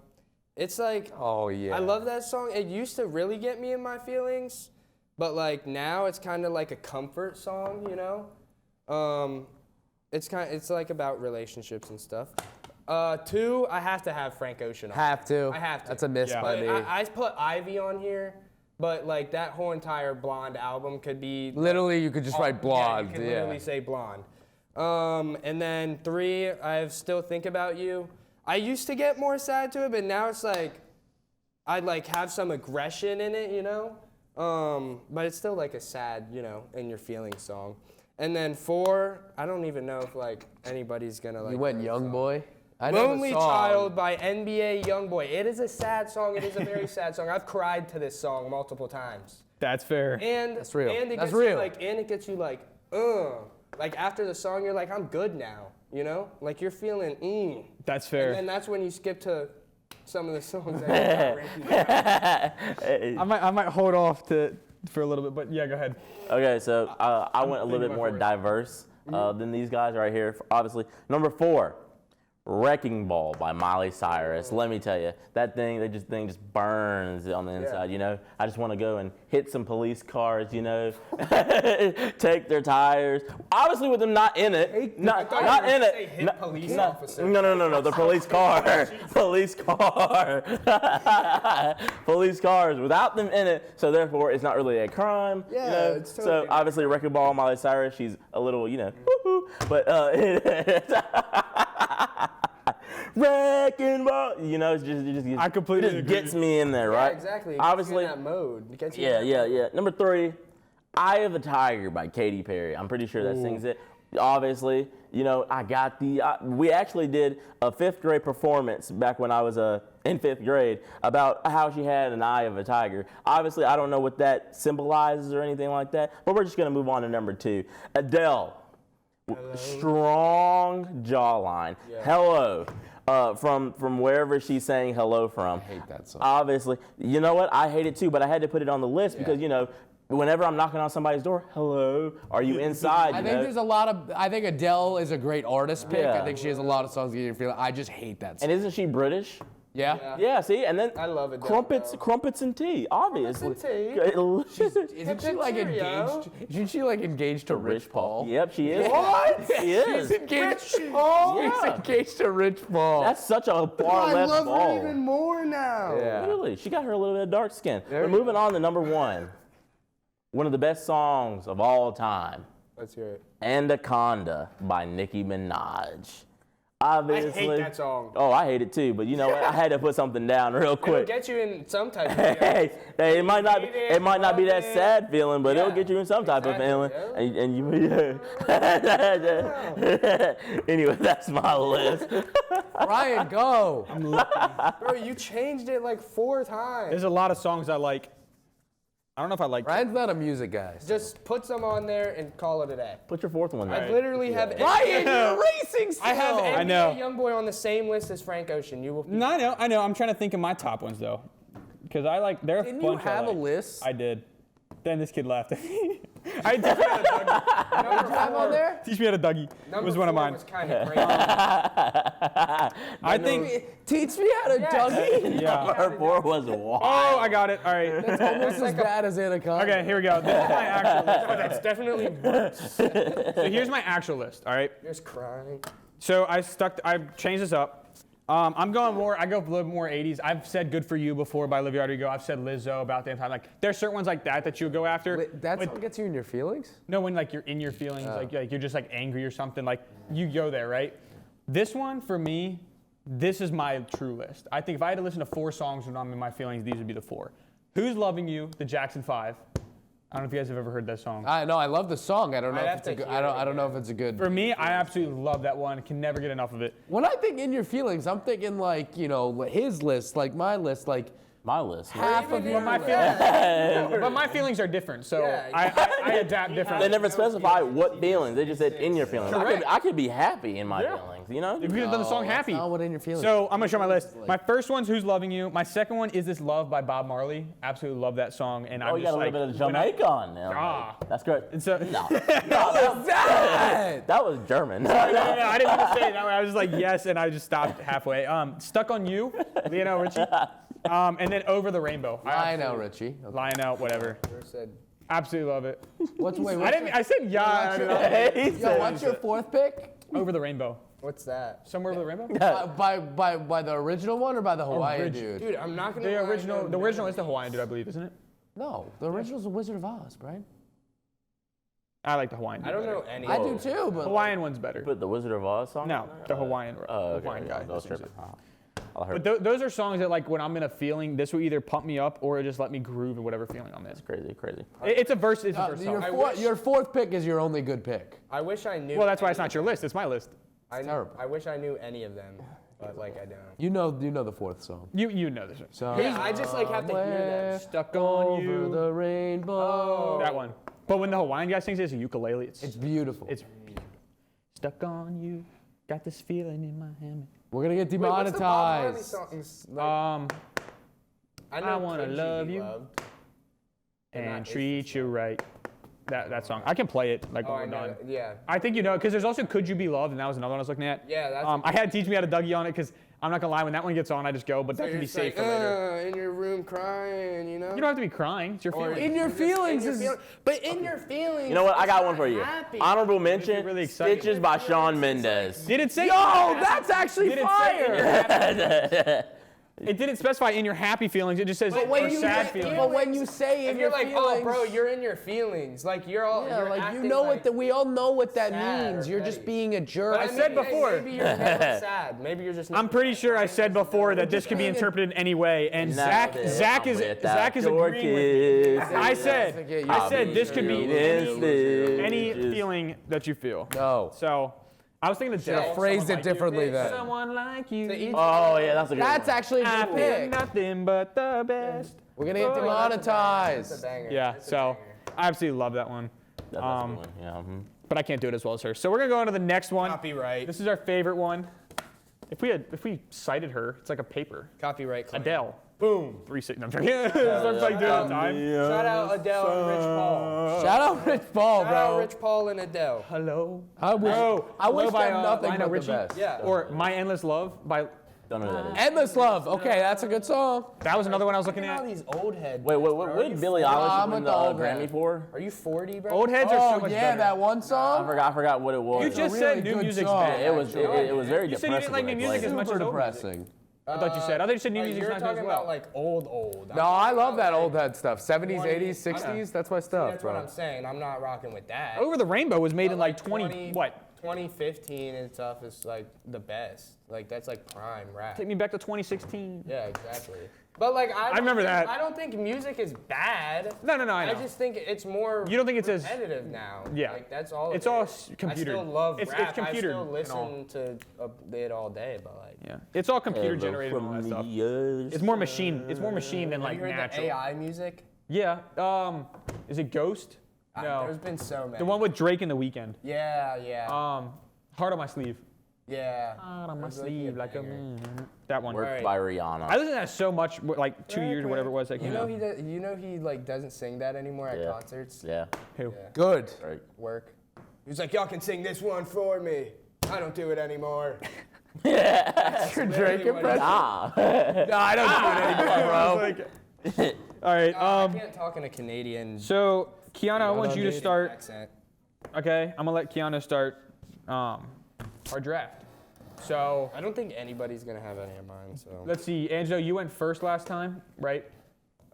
it's like Oh yeah. I love that song. It used to really get me in my feelings, but like now it's kind of like a comfort song. You know, it's like about relationships and stuff. 2, I have to have Frank Ocean on. Have to. I have to. That's a miss Yeah. by But me. I put Ivy on here, but like that whole entire Blonde album could be Literally, you could just write blonde. Yeah, you can literally say Blonde. And then 3, I still think about you. I used to get more sad to it, but now it's like I like have some aggression in it, you know. But it's still like a sad, you know, in your feelings song. And then 4, I don't even know if like anybody's gonna like. You went know the Young song. Boy. I know the Lonely song. Child by NBA Youngboy. It is a sad song. It is a very sad song. I've cried to this song multiple times. That's fair. And That's real. And it That's gets real. You like, and it gets you like, like after the song, you're like, I'm good now. You know, like you're feeling, That's fair. And then that's when you skip to some of the songs that you got written down. I might hold off for a little bit, but yeah, go ahead. Okay, so I went a little bit more diverse than these guys right here. Obviously, number 4, "Wrecking Ball" by Miley Cyrus. Let me tell you, that thing just burns on the inside. You know, I just want to go and hit some police cars. You know, take their tires. Obviously, with them not in it, not in it. Hit police No, officer. no, the police car. Police car. Police cars without them in it, so therefore it's not really a crime. Yeah, you know? it's totally So obviously Wrecking Ball, Miley Cyrus, she's a little, you know, woo-hoo, but Wrecking Ball, you know, I completely it just agree. gets me in there, Yeah, right? exactly. It gets you Obviously, in that mode. It gets you yeah, in that yeah. Number 3, "Eye of the Tiger" by Katy Perry. I'm pretty sure that sings it. Obviously, you know, I got we actually did a 5th grade performance back when I was in 5th grade about how she had an eye of a tiger. Obviously, I don't know what that symbolizes or anything like that, but we're just going to move on to number 2. Adele. Strong jawline. Yeah. Hello. From wherever she's saying hello from. I hate that song. Obviously. You know what? I hate it too, but I had to put it on the list because, you know, whenever I'm knocking on somebody's door, hello, are you inside? I You think know? there's a lot of. I think Adele is a great artist pick. Yeah. I think she has a lot of songs that you feel. I just hate that song. And isn't she British? Yeah. Yeah, see? And then I love Adele, crumpets and tea, obviously. Crumpets and Isn't she like engaged? Isn't she like engaged to Rich Paul? Yep, she is. What? She is. She's engaged. Paul? She's engaged to Rich Paul. That's such a far I left love ball. her even more now. Yeah. Really? She got her a little bit of dark skin. There We're you moving on to number 1. One of the best songs of all time. Let's hear it. Anaconda by Nicki Minaj. Obviously. I hate that song. Oh, I hate it too, but you know what? I had to put something down real It'll quick. get you in some type of Hey, it might not be that sad feeling, but it'll Yeah, get you in some type of feeling. exactly, And you anyway, that's my list. Ryan, go. Bro, you changed it like 4 times. There's a lot of songs I like. I don't know if I like. Ryan's not a music guy. Just put some on there and call it a day. Put your fourth one I there. literally have Ryan, you're racing still. I have I know. NBA Youngboy on the same list as Frank Ocean. You will. No, I know. I'm trying to think of my top ones though, because I like. There are a Didn't bunch you have I a like. list? I did. Then this kid left. I definitely had a Dougie. What did you have on there? Teach me how to Dougie. It was one of mine. Was kind of crazy. I think. Teach me how to Dougie. Yeah. Number 4 was wild. Oh, I got it. All right. It's almost as bad as Anaconda. Okay, here we go. This is my actual list. Oh, that's definitely worse. So here's my actual list. All right. Just crying. So I changed this up. I go a little more 80s. I've said Good For You before by Olivia Rodrigo. I've said Lizzo about the time. Like, there's certain ones like that you would go after. Wait, that song gets you in your feelings? No, when like you're in your feelings, like you're just like angry or something, like you go there, right? This one, for me, this is my true list. I think if I had to listen to 4 songs when I'm in my feelings, these would be the 4. Who's Loving You, the Jackson 5. I don't know if you guys have ever heard that song. I know, I love the song. I don't know I'd if have it's a to good. hear I it don't know if it's a good. For me, I absolutely love that one. Can never get enough of it. When I think in your feelings, I'm thinking like, you know, his list, like my list, like My list. half of your My list. feelings, but my feelings are different, so Yeah, I adapt They differently. never specify what feelings. They just said in your feelings. I could be happy in my feelings, you know? We could have done the song That's Happy. not what in your feelings. So I'm gonna show my list. My first one's Who's Loving You. My second one is This Love by Bob Marley. Absolutely love that song, and Oh, I'm you just got a like, little bit of Jamaica on there. Ah. That's great. and so, No, that? that was German. No, I didn't want to say it that way. I was just like, yes, and I just stopped halfway. Stuck on You, Lionel Richie. And then Over the Rainbow. Lionel Richie. Okay. Lionel, whatever. Said, Absolutely love it. What's wait? I What's didn't. I said yeah. I don't know. Yo, what's your 4th pick? Over the Rainbow. what's that? Somewhere Over the Rainbow. By the original one or by the Hawaiian dude? Dude, I'm not gonna. The lie, original. no, The original is the Hawaiian dude, I believe, isn't it? No, the original's The Wizard of Oz, Brian. I like the Hawaiian dude. I don't better. know any. I of do them. too, but Hawaiian one's better. Put the Wizard of Oz song? No, the Hawaiian. Hawaiian guy. I was tripping. I heard But those are songs that, like, when I'm in a feeling, this will either pump me up or just let me groove in whatever feeling I'm in. crazy. It's a verse. It's a verse song. your 4th pick is your only good pick. I wish I knew. Well, that's why it's not your list. It's my list. terrible. I wish I knew any of them, but like I don't. You know the 4th song. You know this. So Yeah, I just like have to hear that. Stuck on over You. the rainbow. That one. But when the Hawaiian guy sings it, it's a ukulele. It's beautiful. It's beautiful. Stuck on You. Got this feeling in my hammock. We're gonna get Wait, what's the Bob Marley demonetized. songs? Like, I know Wanna Could You Love Be You. Loved. And not treat you right. That song. I can play it like Oh, when I we're know. done. that. Yeah. I think you know, because there's also Could You Be Loved, and that was another one I was looking at. Yeah, that's. I had Teach Me How to Dougie on it, because I'm not gonna lie, when that one gets on, I just go, but that can You're be just saved like, for later. In your room crying, you know. You don't have to be crying. It's your Or feelings. In your feelings in your is. feelings. But in your feelings. You know what? I it's got not one for you. happy. Honorable mention, really excited. Stitches by Shawn Mendes. Did it say? Yo, that's actually Did it say in your fire. happy- It didn't specify in your happy feelings. It just says But when or you sad say- feelings. but when you say If in you're your like, feelings, oh, bro, you're in your feelings. Like you're all. yeah, you're like you acting know like, we all know what that sad means. or You're just petty. being a jerk. But I said mean, before. Maybe you're never sad. Maybe you're just. I'm pretty sure I said before that this could be interpreted in any way, and Zach is agreeing with me. I said this could be any feeling that you feel. No. So I was thinking of Should've phrased it differently then. Someone like you. Oh, yeah, that's a good That's one. actually a I good feel pick. nothing but the best. We're gonna get That's a demonetized. banger. Yeah, That's a so banger. I absolutely love that one. That's a good one. Yeah. But I can't do it as well as her. So we're gonna go on to the next one. Copyright. This is our favorite one. If we cited her, it's like a paper. Copyright claim. Adele. Boom. 3-6. No, I'm joking. Starts like doing it all the time. Shout out Adele and Rich Paul. Shout out Rich Paul, Shout out bro. Rich Paul and Adele. Hello. I wish Hello by, them nothing Lionel but Richie. the best. Yeah. Or My Endless Love by. Don't know who that is. Endless Love. Okay, that's a good song. That was another one I was looking Look at all at. these old heads. Wait, what did Billie Eilish I'm win with the the old Grammy head. for? Are you 40, bro? Old heads are so Oh much yeah, better. that one I song. forgot what it was. You It's just a said really new good music's song. bad. it was very You said you depressing didn't like when new they music played as it. much Super as old music. depressing. I thought you said new like, music's you're not good talking as well. about like old. No, I love that old head head stuff. 70s, 20, 80s, 60s. That's my stuff, That's bro. what I'm saying. I'm not rocking with that. Over the Rainbow was made But in like 20 what? 2015 and stuff is like the best. Like that's like prime rap. Take me back to 2016. Yeah, exactly. But like I remember that. I don't think music is bad. No, I know. I just think it's more. You don't think it's as- repetitive now? Yeah. Like that's all. It's it all is. computered. I still love It's rap. computered I still and listen to it all day, but like. Yeah, it's all computer generated and all that stuff. It's more machine. It's more machine than like Have you heard natural. the AI music? Yeah. Is it Ghost? No. There's been so many. The one with Drake in The Weeknd. Yeah. Heart on My Sleeve. Yeah. Heart on my There's, like, sleeve, a like a banger. that one. Worked Alright. by Rihanna. I listened to that so much, like 2 years or whatever it was. That You came know out. he like doesn't sing that anymore at Yeah. concerts. Yeah. Who? Yeah. Good. Right. Work. He was like, y'all can sing this one for me. I don't do it anymore. Your Drake literally what impression? Ah. No, I don't do it anymore, bro. All right. I can't talk in a Canadian So Kiana, I want you to start. accent. Okay, I'm gonna let Kiana start our draft. So I don't think anybody's gonna have any of mine. So. let's see, Angelo, you went first last time, right?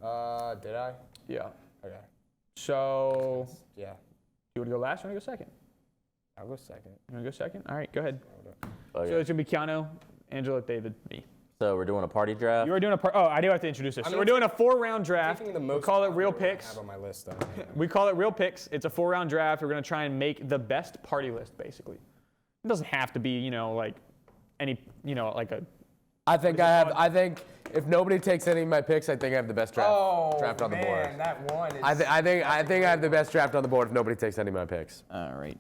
Did I? Yeah. Okay. So Yeah. you want to go last or want to go second? I'll go second. You want to go second? All right, go ahead. Okay. So it's gonna be Keanu, Angelo, David, me. So we're doing a party draft. You are doing Oh, I do have to introduce this. So we're doing a 4-round draft. Taking the We most call it Real popular one I Picks. have on my list, though. We call it Real Picks. It's a 4-round draft. We're gonna try and make the best party list, basically. It doesn't have to be, like any, like a. I think if nobody takes any of my picks, I think I have the best draft on the board. That one is. I think I have the best draft on the board if nobody takes any of my picks. All right.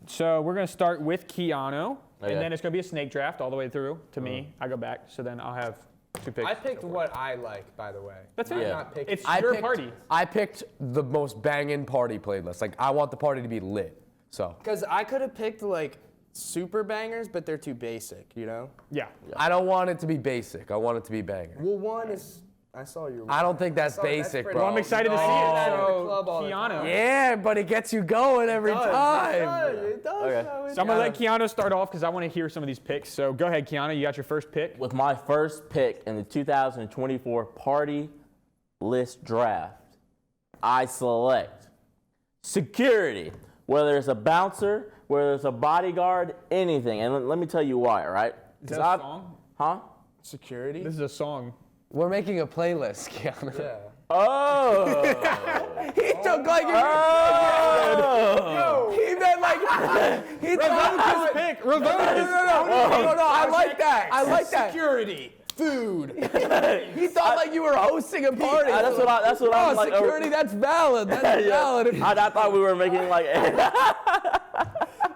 So we're gonna start with Keanu, Okay. and then it's gonna be a snake draft all the way through to me. I go back, so then I'll have 2 picks. I picked what I like, by the way. That's I'm it. not picking. It's your party. I picked the most banging party playlist. Like I want the party to be lit. So Because I could have picked like super bangers, but they're too basic, Yeah. I don't want it to be basic. I want it to be banger. Well, one is. I saw your. I don't think that's I saw- that's basic, pretty- bro. Well, I'm excited to see Oh. it. That in the So club all the Keanu. time. Yeah, but it gets you going every time. It does. Okay. though. So I'm gonna let Keanu start off because I want to hear some of these picks. So go ahead, Keanu. You got your first pick. With my first pick in the 2024 party list draft, I select security. Whether it's a bouncer, whether it's a bodyguard, anything. And let me tell you why, all right? Is that a song? Huh? Security. This is a song. We're making a playlist, Keanu. Yeah. Oh! He took like he meant like he Revoke his pick. Revoke his. No, I like that. I like that. Security. Food. He thought like you were hosting a party. That's what I'm like. Security, that's valid. That's valid. I thought we were making like.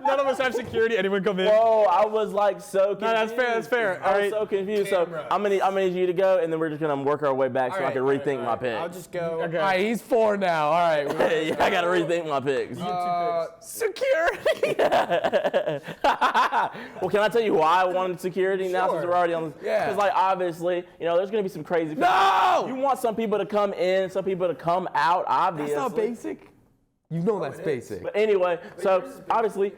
None of us have security. Anyone come in? Whoa! I was like so confused. No, that's fair, that's fair. I All was right. so confused. Camera. So I'm gonna need you to go, and then we're just gonna work our way back so I can rethink my pick. I'll just go. Okay. All right, he's 4 now. All right. Yeah, I gotta rethink my picks. Security. Well, can I tell you why I wanted security now since Sure. we're already on? Yeah. Because like obviously, there's gonna be some crazy. People. No! You want some people to come in, some people to come out. Obviously. That's not basic. You know that's basic. But anyway, so obviously,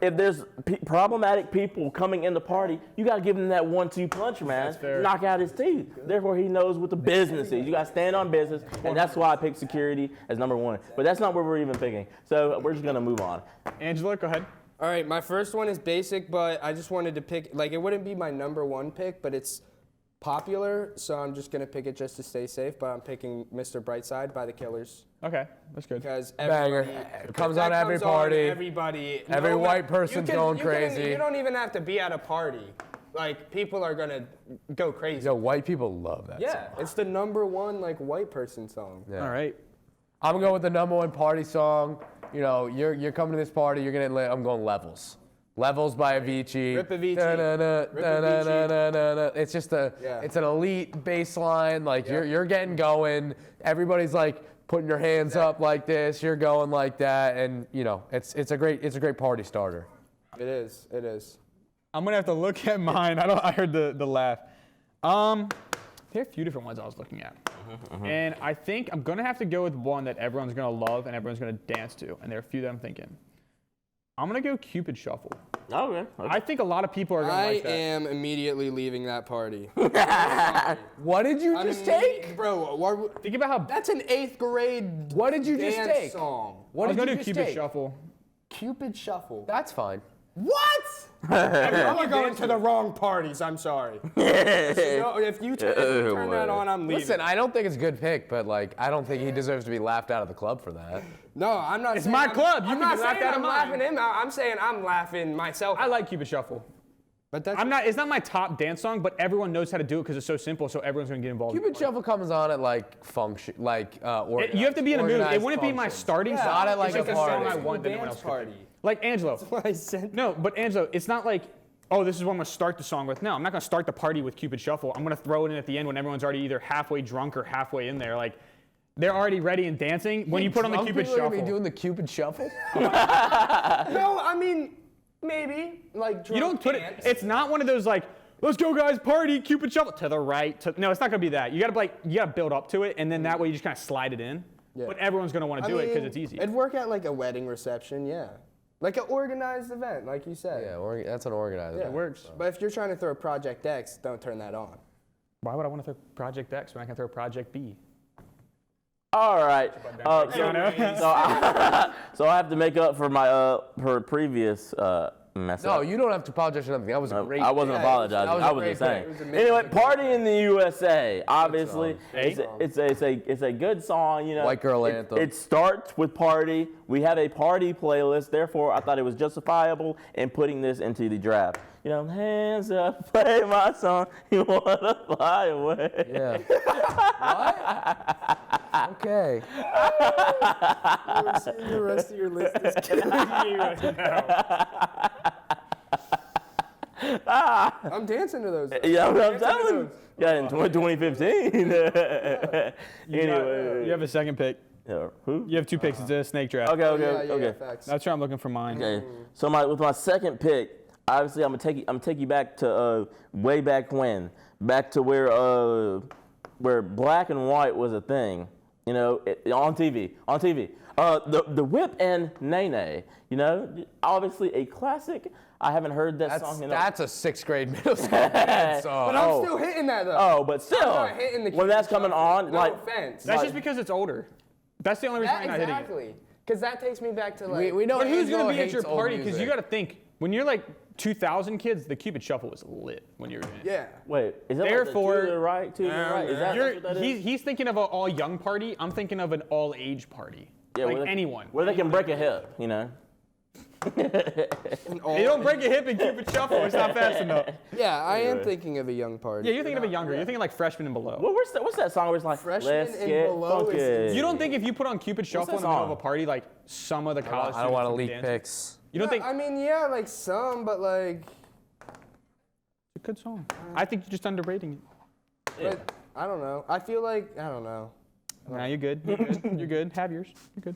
if there's problematic people coming in the party, you gotta give him that 1-2 punch, man. fair. Knock out his teeth. Therefore, he knows what the business is. You gotta stand on business, and that's why I picked security as number 1. But that's not what we're even picking. So we're just gonna move on. Angela, go ahead. All right, my first one is basic, but I just wanted to pick, like, it wouldn't be my number 1 pick, but it's popular, so I'm just gonna pick it just to stay safe. But I'm picking Mr. Brightside by the Killers Okay, that's good. because Banger. everybody It comes that on every comes party. Everybody, Every no white ma- person's going crazy. You don't even have to be at a party. Like people are gonna go crazy. Yo, white people love that Yeah, song. it's the number 1 like white person song. Yeah. All right. I'm gonna go with the number 1 party song. You're coming to this party, you're gonna lit. I'm going Levels. Levels by Avicii. Rip Avicii. Da-na-na, Rip da-na-na-na-na-na. It's just Yeah. it's an elite bass line. Like Yeah. you're getting going. Everybody's like putting your hands up like this. You're going like that, and it's a great party starter. It is. It is. I'm gonna have to look at mine. I heard the laugh. There are a few different ones I was looking at, and I think I'm gonna have to go with one that everyone's gonna love and everyone's gonna dance to. And there are a few that I'm thinking. I'm gonna go Cupid Shuffle. Okay. I think a lot of people are gonna I like that. am immediately leaving that party. What did you just take? Bro, Think about how. that's an 8th grade What did you just dance take? song. What I'm did gonna you do just Cupid take? Shuffle. Cupid Shuffle. That's fine. What? I'm going to the wrong parties. I'm sorry. If you turn that on, I'm leaving. Listen, I don't think it's a good pick, but like, I don't think he deserves to be laughed out of the club for that. No, I'm not. It's saying my I'm- club. You I'm can not be laughed saying out of I'm mine. laughing him out. I'm saying I'm laughing myself. I like Cupid Shuffle. But that's It's not my top dance song, but everyone knows how to do it because it's so simple. So everyone's gonna get involved. Cupid Shuffle comes on at like function, like organized. You have to be in a mood. It organized wouldn't be my functions. starting song. Not at like it's a just a song party. I want that no one dance else could party. pick. Like Angelo. what I said. No, but Angelo, it's not like, oh, this is what I'm gonna start the song with. No, I'm not gonna start the party with Cupid Shuffle. I'm gonna throw it in at the end when everyone's already either halfway drunk or halfway in there. Like, they're already ready and dancing. When you put on the Drunk Cupid people are gonna Shuffle, be doing the Cupid Shuffle? No, I mean maybe like you don't put it. dance. It's not one of those like, let's go guys, party, Cupid Shuffle to the right. No, it's not gonna be that. You gotta build up to it, and then that way you just kind of slide it in. Yeah. But everyone's gonna want to do it because it's easy. It'd work at like a wedding reception, yeah. Like an organized event, like you said. Yeah, that's an organizer. Yeah. It works. But if you're trying to throw Project X, don't turn that on. Why would I want to throw Project X when I can throw Project B? All right. So I have to make up for my previous mess No, up. you don't have to apologize for nothing. That was a great I wasn't pick. apologizing. That was a I was great just saying. pick. It was Anyway, "Party in the USA." Obviously, Hey? it's a good song. You know, White girl anthem. It starts with "Party." We have a party playlist. Therefore, I thought it was justifiable in putting this into the draft. You know, hands up, play my song. You wanna fly away? Yeah. What? Okay. We're seeing the rest of your list is killing me right now. I'm dancing to those. Yeah, I'm Dancing to telling you. those. Yeah, in 2015. Anyway. You have a second pick. Who? You have two picks. It's a snake draft. Okay. Yeah, facts. That's where I'm looking for mine. Okay. So with my second pick, obviously I'm gonna take you back to way back when, back to where black and white was a thing. You know, on TV. The Whip and Nene. You know, obviously a classic. I haven't heard that song. That's a 6th grade middle school dance song. But I'm still hitting that though. Oh, but still, not hitting the when that's coming on, No like offense. That's just because it's older. That's the only reason I'm not hitting it. Exactly. Because that takes me back to like. We know But who's Angelo gonna be at hates your old party? Because you music. got to think when you're like 2,000 kids, the Cupid Shuffle was lit when you were in it. Yeah. wait, is that Therefore- like the to the right, to the right? Is that what that is? He's thinking of an all young party. I'm thinking of an all age party. Yeah, like where they- anyone. Where they can break a hip, you know. You don't break a hip in Cupid Shuffle. It's not fast enough. Yeah, I am thinking of a young party. Yeah, you're thinking of a younger. You're thinking like freshman and below. What's that song where it's like, Freshman let's and get below is- funky? You don't think if you put on Cupid Shuffle in that the middle of song? a party, like some of the college I don't want to students would be leak dancing? picks. You don't think I mean, yeah, like some, but like. it's a good song? I think you're just underrating it. But I don't know. I feel like I don't know. Nah, you're good. You're good. You're good. Have yours. You're good.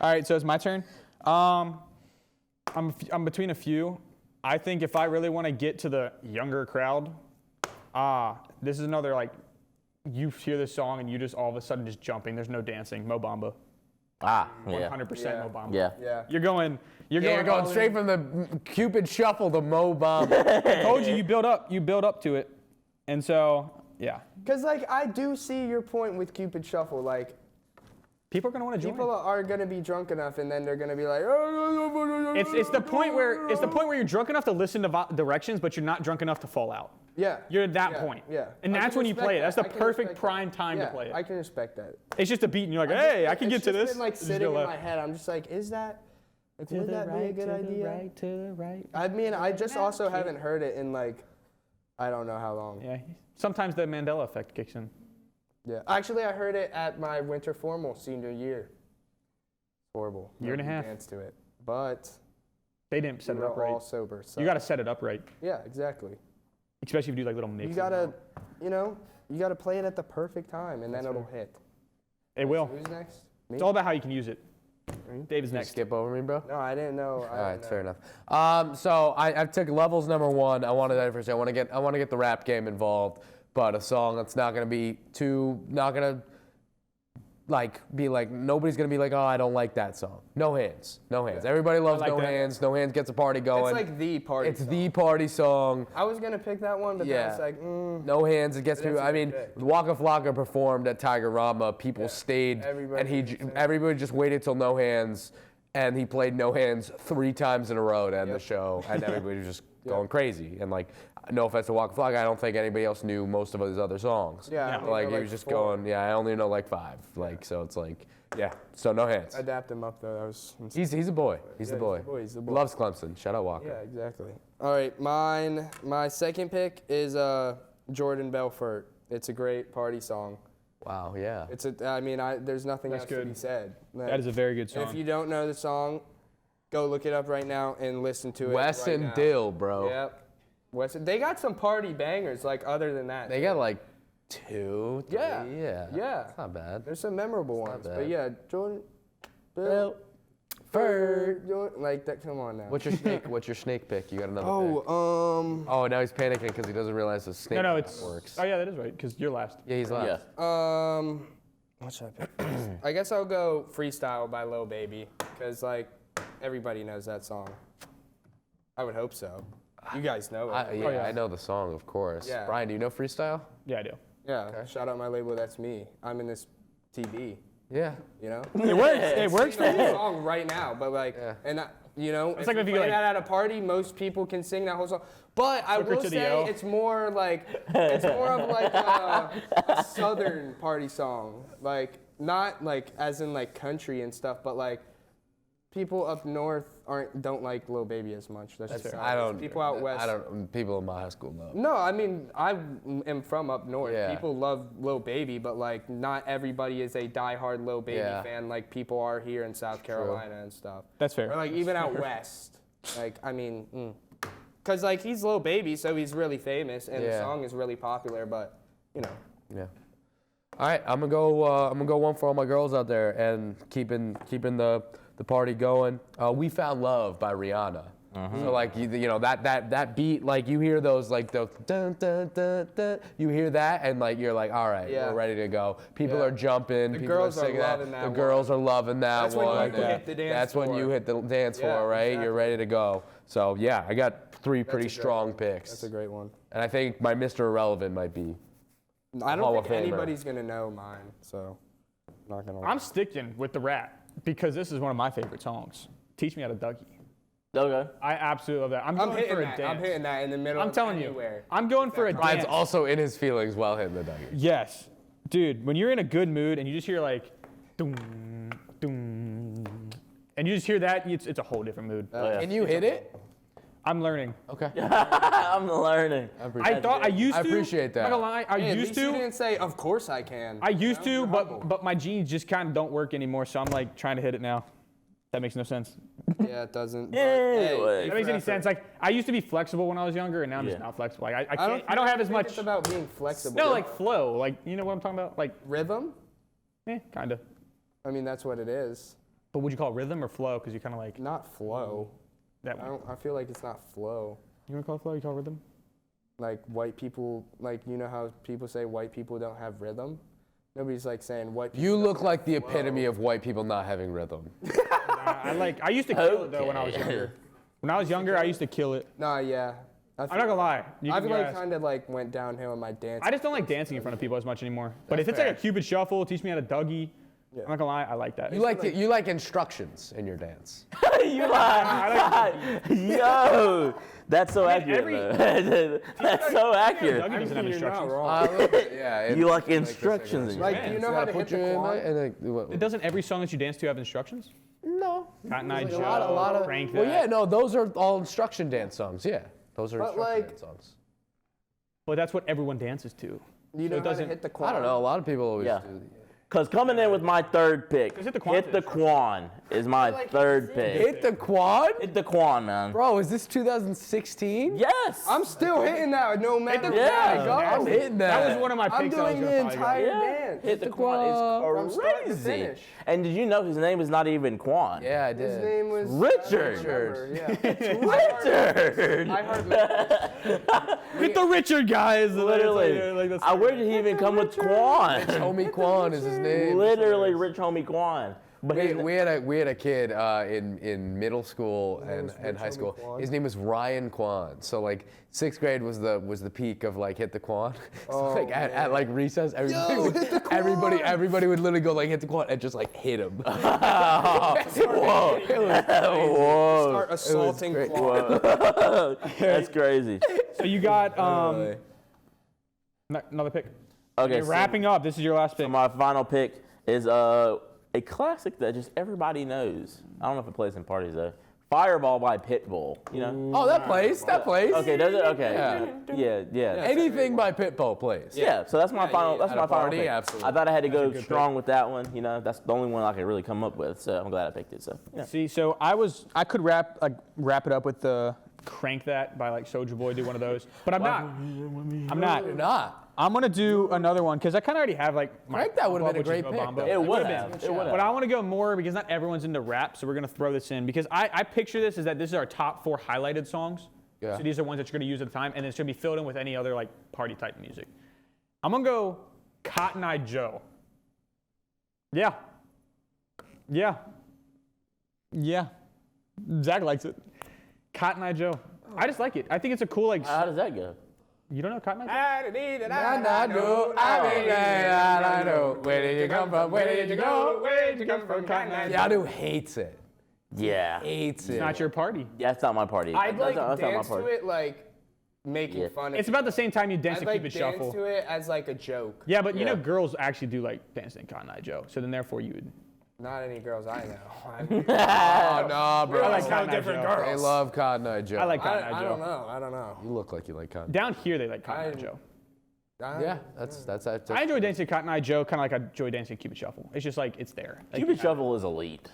All right, so it's my turn. I'm between a few. I think if I really want to get to the younger crowd, this is another like, you hear this song and you just all of a sudden just jumping. There's no dancing. Mo Bamba. Yeah. 100% Yeah. Mo Bamba. Yeah. Yeah. You're going. You're going all straight in. from the Cupid Shuffle to Mo Bomb. I told you, you build up. You build up to it, and so yeah, Cause like I do see your point with Cupid Shuffle. Like people are gonna want to join. people are gonna be drunk enough, and then they're gonna be like. It's the point where you're drunk enough to listen to directions, but you're not drunk enough to fall out. Yeah. You're at that yeah, point. Yeah. And I that's can when you respect play it. that. That's the I can perfect respect prime that. time Yeah, to play it. I can respect that. It's just a beat, and you're like, hey, I can get to It's this. just been like Just sitting go in left. my head. I'm just like, is that? Like, would that be a good idea? to the right. I mean, I just also haven't heard it in like, I don't know how long. Yeah. Sometimes the Mandela effect kicks in. Yeah. Actually, I heard it at my winter formal senior year. Horrible. Year and a Nobody half. danced to it, but They didn't set we it were up right. all sober. So. You got to set it up right, Yeah, exactly. especially if you do like little mixes. You gotta, you know, you gotta play it at the perfect time, and then it'll hit. It will. Who's next? Me? It's all about how you can use it. David's You next. skip over me, bro? No, I didn't know. All right, fair enough. So I took levels number 1. I wanted that first. I want to get the rap game involved, but a song that's not gonna be too, not gonna like be like nobody's gonna be like, oh, I don't like that song. No Hands, No Hands. Everybody loves like No that. Hands. No Hands gets a party going. It's like the party. It's song. the party song. I was gonna pick that one, but then Yeah. it's like, No Hands. It gets That's people. a I good mean, pick. Waka Flocka performed at Tigerama. People stayed, everybody just waited till No Hands, and he played No Hands 3 times in a row to end the show, and everybody was just going crazy. And like, no offense to Waka Flocka, I don't think anybody else knew most of his other songs. Yeah, I Yeah. only Like know, he was just 4. going, I only know like 5. Like so, it's like, so No Hands. Adapt him up though. That was. He's a boy. He's the boy. He's the boy. Loves Clemson. Shout out Walker. Yeah, exactly. All right, my second pick is Jordan Belfort. It's a great party song. Wow. Yeah. There's nothing That's else to good. be said. That is a very good If song. you don't know the song, go look it up right now and listen to it. Wes right and now. Dill, bro. Yep. Wes. They got some party bangers. Like other than that, They got like 2, 3. Yeah. Yeah. Yeah. It's not bad. There's some memorable ones. bad. But yeah, Jordan Belfort. Jordan, like that. Come on now. What's your snake? What's your snake pick? You got another pick. Oh, Now he's panicking because he doesn't realize the snake No, it's. works. Oh yeah, that is right. Because you're last. Yeah, he's last. Yeah. what should I pick? I guess I'll go Freestyle by Lil Baby, because like everybody knows that song. I would hope so. You guys know it. Yeah, I know the song, of course. Yeah. Brian, do you know freestyle? Yeah, I do. Yeah. Shout out my label. That's me. I'm in this TV. Yeah. You know. It works. It works for Sing the you. song right now, but like, and you know, if like you if you, play like- that at a party, most people can sing that whole song. But I Quicker will to the say L. it's more like it's more of like a southern party song, like not like as in like country and stuff, but like people up north don't like Lil Baby as much. That's just how I it is. don't. People out west. I don't. People in my high school know. No, I mean I am from up north. Yeah. People love Lil Baby, but like not everybody is a diehard Lil Baby Yeah. fan like people are here in South Carolina and stuff. That's fair. Or like even out west. Like I mean, cause like he's Lil Baby, so he's really famous and the Yeah. song is really popular. But you know, Yeah. All right, I'm gonna go one for all my girls out there and keeping the party going. We Found Love by Rihanna. So like you know that beat, like you hear those like the dun dun dun dun, you hear that and like you're like, all right, Yeah. we're ready to go. People Yeah. are jumping. The people girls are are singing loving that The one. girls are loving that That's when one. you hit the dance That's when you floor. hit the dance Yeah, floor, right? exactly. You're ready to go. So yeah, I got 3 pretty a great strong one. picks. That's a great one. And I think my Mr. Irrelevant might be. I Hall don't of think Famer. anybody's gonna know mine, so I'm not gonna. I'm sticking with the rap because this is one of my favorite songs. Teach Me How to Dougie. Okay. I absolutely love that. I'm I'm going hitting for a that. dance. I'm hitting that in the middle. I'm of telling anywhere. you. I'm going for a Brian's dance. also in his feelings while hitting the Dougie. Yes. Dude, when you're in a good mood and you just hear like, doom, doom, and you just hear that, it's a whole different mood. Oh, yeah. Can you hit it? I'm learning. Okay. I'm learning. I thought I used to. I appreciate that. I'm not gonna lie, I Hey, at used least you to. didn't say, "Of course I can." I used to, You're humble. but my genes just kind of don't work anymore. So I'm like trying to hit it now. That makes no sense. Yeah, it doesn't. but, Anyway. hey, That makes any effort. sense. Like I used to be flexible when I was younger, and now I'm just Yeah. not flexible. Like I I can't. I don't have as think much. It's about being flexible. No, like flow. Like you know what I'm talking about? Like rhythm. kind of. I mean, that's what it is. But would you call it rhythm or flow? Because you're kind of like Not flow. that. I feel like it's not flow. You want to call it flow? You call it rhythm? Like white people, like you know how people say white people don't have rhythm. Nobody's like saying white people. You don't look have like the flow. epitome of white people not having rhythm. I used to kill it though when I was Okay. younger. When I was younger, I used to kill it. Nah, yeah. I'm not gonna lie. You I've can like guess. kind of like went downhill in my dance. I just don't like dancing in front of people as much anymore. But if it's like a Cupid shuffle, teach me how to Dougie. I'm not gonna lie, I like that. You like instructions in your dance. You lie. Yo, that's so accurate. though. That's so accurate. Dougie doesn't have You're not instructions. wrong. Yeah. You like instructions in your Like, do you know how to hit the quad? Doesn't every song that you dance to have instructions? No. Cotton Eye Like Joe, a lot of. Frank Well, that. yeah, no, those are all instruction dance songs. Yeah, those are But, instruction like- dance songs. But that's what everyone dances to. You know it how to doesn't- hit the quad? I don't know. A lot of people always Yeah. do. Because coming in with my third pick, Just hit the Quan hit the Quan is my third pick. Hit the quad, Hit the Quan, man. bro. Is this 2016? Yes. I'm still hitting that no matter Yeah. where I go. I'm hitting that. That was one of my I'm picks. I was doing gonna the probably go. entire Yeah. dance. Hit the Quan From is start to crazy. finish. And did you know his name is not even Quan? Yeah, I His did. name was Richard. Richard. I heard Hit the Richard guys. Literally. I where did he even come with Quan? Homie Quan is his name. Literally Rich Homie Quan. But We had a kid in middle school and high school. Quan? His name was Ryan Quan. So like 6th grade was the peak of like hit the Quan. So like at like recess, everybody would literally go like hit the Quan and just like hit him. Whoa. Start assaulting great. Quan. That's crazy. So you got another pick. Okay, You're wrapping up. This is your last pick. So my final pick is a classic that just everybody knows. I don't know if it plays in parties though. Fireball by Pitbull. You know? Oh, that plays. Okay, does it? Okay. Yeah. Anything by Pitbull plays. Yeah, so that's my final. That's At my a final party, pick. absolutely. I thought I had to go strong with that one. You know, that's the only one I could really come up with. So I'm glad I picked it. So yeah. See, so I could wrap it up with the Crank That by like Soulja Boy, do one of those, but I'm not. You're not. I'm gonna do another one because I kind of already have like my Crank That would've been a which is great Mo pick, Bamba. though. It would would've have. been. It would But have. I want to go more because not everyone's into rap, so we're gonna throw this in because I picture this as that this is our top 4 highlighted songs. Yeah. So these are ones that you're gonna use at the time, and it's gonna be filled in with any other like party type music. I'm gonna go Cotton Eye Joe. Yeah. Zach likes it. Cotton Eye Joe. I just like it. I think it's a cool like. How does that go? You don't know Cotton Eye Joe? I know. Where did you come from? Where did you go? Where did you come from, Cotton Eye Joe? Yadu hates it. Yeah. Hates it. It's not your party. Yeah, that's not my party. I'd like that's not my dance to party. it like making Yeah. fun of It's about the same time you dance I'd to like Cupid dance Shuffle. to it as like a joke. Yeah, but you know Yeah. girls actually do like dancing in Cotton Eye Joe. So then therefore you would. Not any girls I know. Oh, no, bro. I like Cotton Eye Joe. They love Cotton Eye Joe. I like Cotton Eye I Joe. don't know. I don't know. You look like you like Cotton. Down here they like Cotton Eye I- Joe. Yeah, that's I enjoy dancing to Cotton Eye Joe, kind of like I enjoy dancing to Cupid Shuffle. It's just like it's there. Like, Cupid Shuffle is elite.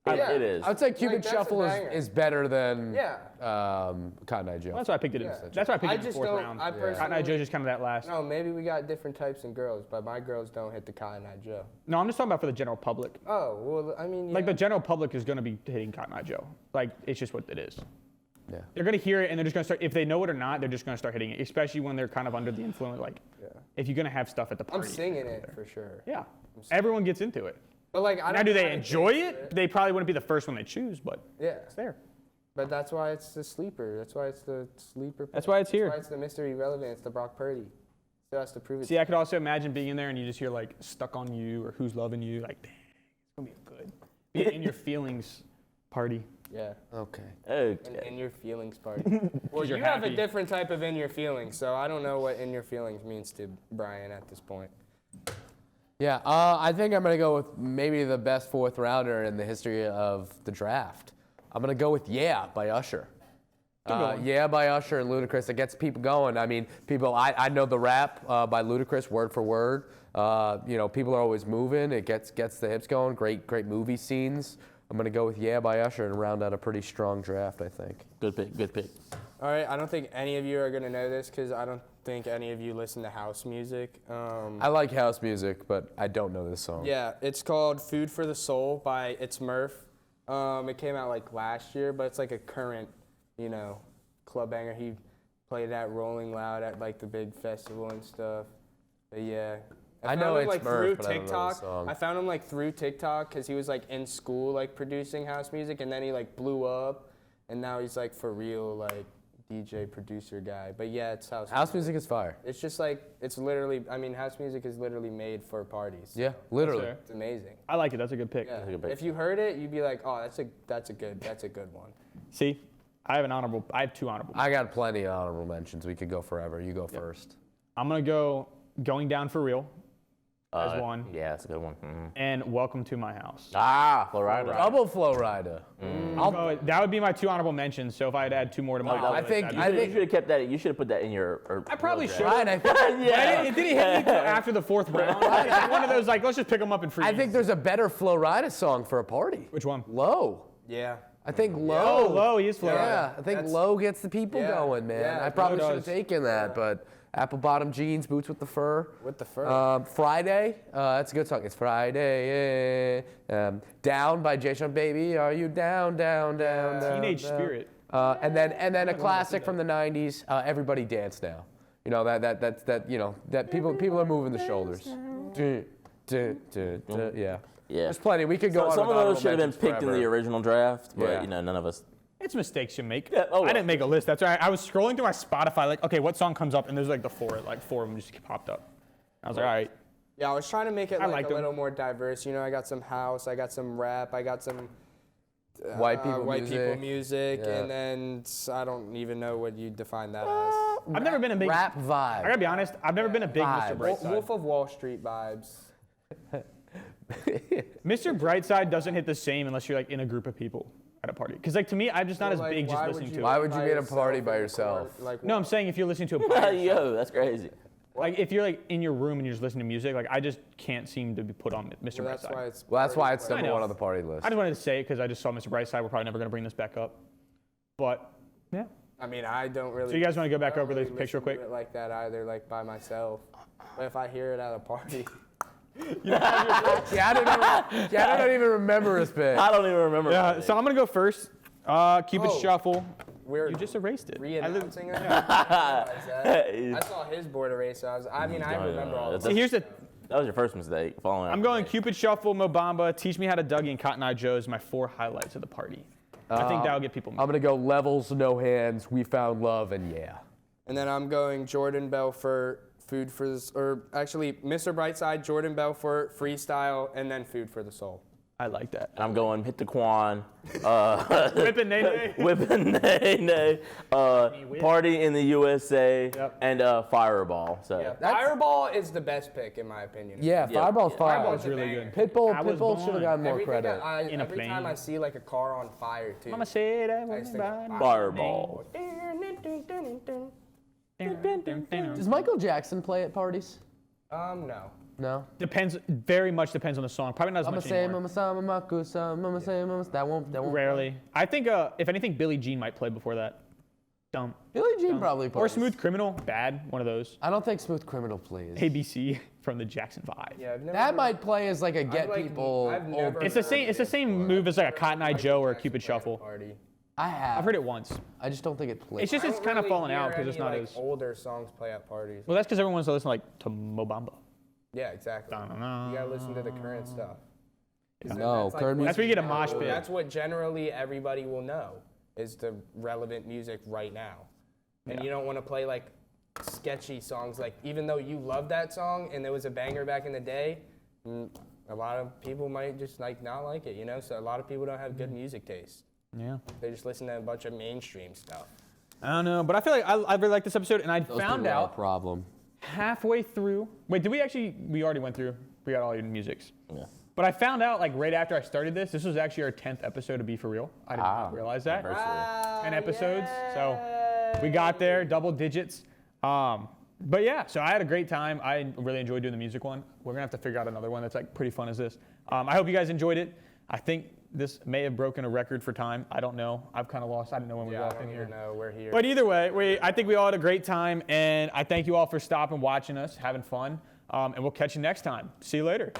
Yeah. It is. I would say Cupid that's a Shuffle banger. is better than Yeah. Cotton Eye Joe. Well, that's why I picked it. That's why I picked I it in the just 4th don't. round. I Cotton Eye personally. Joe's just kind of that last. No, maybe we got different types of girls, but my girls don't hit the Cotton Eye Joe. No, I'm just talking about for the general public. Oh well, I mean, Like yeah. the general public is going to be hitting Cotton Eye Joe. Like it's just what it is. Yeah. They're going to hear it and they're just going to start. If they know it or not, they're just going to start hitting it. Especially when they're kind of under the influence. Like, if you're going to have stuff at the I'm party. singing it for sure. Yeah. Everyone gets into it. But like, I Now, don't do know they how to enjoy dance to it? They probably wouldn't be the first one they choose, but Yeah, it's there. but that's why it's the sleeper. That's why it's the sleeper. That's why it's here. That's why it's the mystery relevant. It's the Brock Purdy. Still has to prove it. See, I could also imagine being in there and you just hear like "Stuck on You" or "Who's Loving You." Like, dang, it's gonna be good. Be in your feelings party. Yeah. Okay. Okay. An in your feelings party. Well, you you're have happy. a different type of in your feelings, so I don't know what in your feelings means to Brian at this point. Yeah, I think I'm going to go with maybe the best 4th rounder in the history of the draft. I'm going to go with Yeah by Usher. Yeah by Usher and Ludacris. It gets people going. I mean, I know the rap by Ludacris word for word. People are always moving. It gets the hips going. Great movie scenes. I'm going to go with Yeah by Usher and round out a pretty strong draft, I think. Good pick. Good pick. All right, I don't think any of you are gonna know this because I don't think any of you listen to house music. I like house music, but I don't know this song. Yeah, it's called "Food for the Soul" by It's Murph. It came out like last year, but it's like a current, club banger. He played at Rolling Loud at like the big festival and stuff. But yeah. I know found him, It's Murph, through but I don't know the TikTok. song. I found him like through TikTok because he was like in school like producing house music, and then he like blew up, and now he's like for real like DJ producer guy. But yeah, it's house. House music is fire. It's just like it's literally. I mean, house music is literally made for parties. Yeah, literally. fair. It's amazing. I like it. That's a good pick. Yeah. a good pick. If you heard it, you'd be like, oh, that's a good one. See, I have two honorable. I got plenty of honorable mentions. We could go forever. You go first. I'm gonna go Going Down for Real as one, Yeah, that's a good one. and Welcome to My House. Florida. Double Flow Rider. That would be my two honorable mentions. So if I had to add two more to my I list, think- that'd be- You should have kept that. You should have put that in your. I probably should. Ryan, I think, It didn't hit me until after the 4th round. It's like one of those like let's just pick them up and freeze. I think there's a better Flow Rida song for a party. Which one? Low. Yeah. I think Oh, Low. Low. He is Florida. Yeah, I think That's- Low gets the people Yeah, going, man. yeah, I probably Low should have does. taken that, but apple bottom jeans, boots with the fur. With the fur. Friday, that's a good song. It's Friday. Down by Jay Sean Baby. Are you down? Teenage down? Spirit. And then a classic from the '90s. Everybody Dance Now. That people are moving the shoulders. Yeah. Yeah. There's plenty. We could go on. Some with of those honorable should have been mentions picked in the forever. original draft, but Yeah. you know, none of us. It's mistakes you make. Yeah, oh, I well. didn't make a list. That's right. I was scrolling through my Spotify, like, okay, what song comes up? And there's like four of them just popped up. I was like, all right. Yeah, I was trying to make it like liked a 'em. little more diverse. You know, I got some house, I got some rap, I got some White people people music. music, Yeah. and then I don't even know what you define that as. I've never been a big. Rap I vibe. gotta be honest. I've never been a big Mr. Vibes. Brightside. Wolf of Wall Street vibes. Mr. Brightside doesn't hit the same unless you're like in a group of people at a party. Because like to me, I'm just not as Like, big just why listening would to you it. Why would you by be at a yourself party in by the yourself? court? Like, No, I'm saying if you're listening to a by yourself. Yo, that's crazy. Like if you're like in your room and you're just listening to music, like I just can't seem to be put on Mr. well, that's Brightside. why it's. Well, that's why it's party number know. one on the party list. I just wanted to say it because I just saw Mr. Brightside. We're probably never gonna bring this back up. But yeah. I mean, I don't really. So you guys want to go back I don't over this really picture listen real to quick? it like that either, like by myself. But if I hear it at a party, I don't even remember his pick. I don't even remember. Yeah. So I'm gonna go first. Cupid Oh. Shuffle. we're You just erased it. re-announcing that. I saw his board erase. So I remember all of See, it. here's the. That was your first mistake. Following I'm going Cupid Shuffle, Mobamba, Teach Me How to Dougie, and Cotton Eye Joe's my 4 highlights of the party. I think that'll get people. I'm gonna go Levels, No Hands, We Found Love, and yeah. And then I'm going Jordan Belfort, Food for the, or actually Mr. Brightside, Jordan Belfort, Freestyle, and then Food for the Soul. I like that. And I'm going Hit the Quan, Whippin' Nay. Whippin' Nay Nay, Party in the USA, Yep. and Fireball. So Yeah, Fireball is the best pick in my opinion. Yeah, Yeah. Fireball's fire. Fireball's really good. Pitbull I was should have born. gotten more Everything credit. In a every time plane. I see like a car on fire too. Mama said I I was just think of Fireball. Does Michael Jackson play at parties? No. No. Depends. Very much depends on the song. Probably not as Mama much say, anymore. Mama sa, Mama kusa, Mama say, Mama. That won't. Rarely. I think if anything, Billie Jean might play before that. Dumb. Billie Jean probably plays. Or Smooth Criminal. Bad. One of those. I don't think Smooth Criminal plays. ABC from the Jackson 5. Yeah, I've never That heard- might play as like a get like- people. I've old never It's the heard same. It's the it same before. move as like a Cotton Eye Michael Joe or a Jackson Cupid play at a Shuffle. party. I have. I've heard it once. I just don't think it plays. It's just I it's don't kind of really falling out hear because it's any, not like, as. older songs play at parties. Well, that's because everyone wants to listen like to Mobamba. Yeah, exactly. You gotta listen to the current stuff. 'Cause then No, that's, like, current what That's where you get a know. mosh pit. That's what generally everybody will know is the relevant music right now. And Yeah. you don't want to play like sketchy songs. Like even though you love that song and it was a banger back in the day, a lot of people might just like not like it. You know, so a lot of people don't have good music taste. Yeah. They just listen to a bunch of mainstream stuff. I don't know, but I feel like I really like this episode, and I Those found people are a out problem. halfway through. Wait, did we actually? We already went through. We got all your musics. Yeah. But I found out like right after I started this. This was actually our 10th episode of Be For Real. I did not realize that. Anniversary. 10 episodes. So we got there, double digits. But yeah, so I had a great time. I really enjoyed doing the music one. We're gonna have to figure out another one that's like pretty fun as this. I hope you guys enjoyed it. I think this may have broken a record for time. I don't know. I've kind of lost. I didn't know when we Yeah, I walked don't in even here. know. We're here. But either way, I think we all had a great time, and I thank you all for stopping, watching us, having fun, and we'll catch you next time. See you later.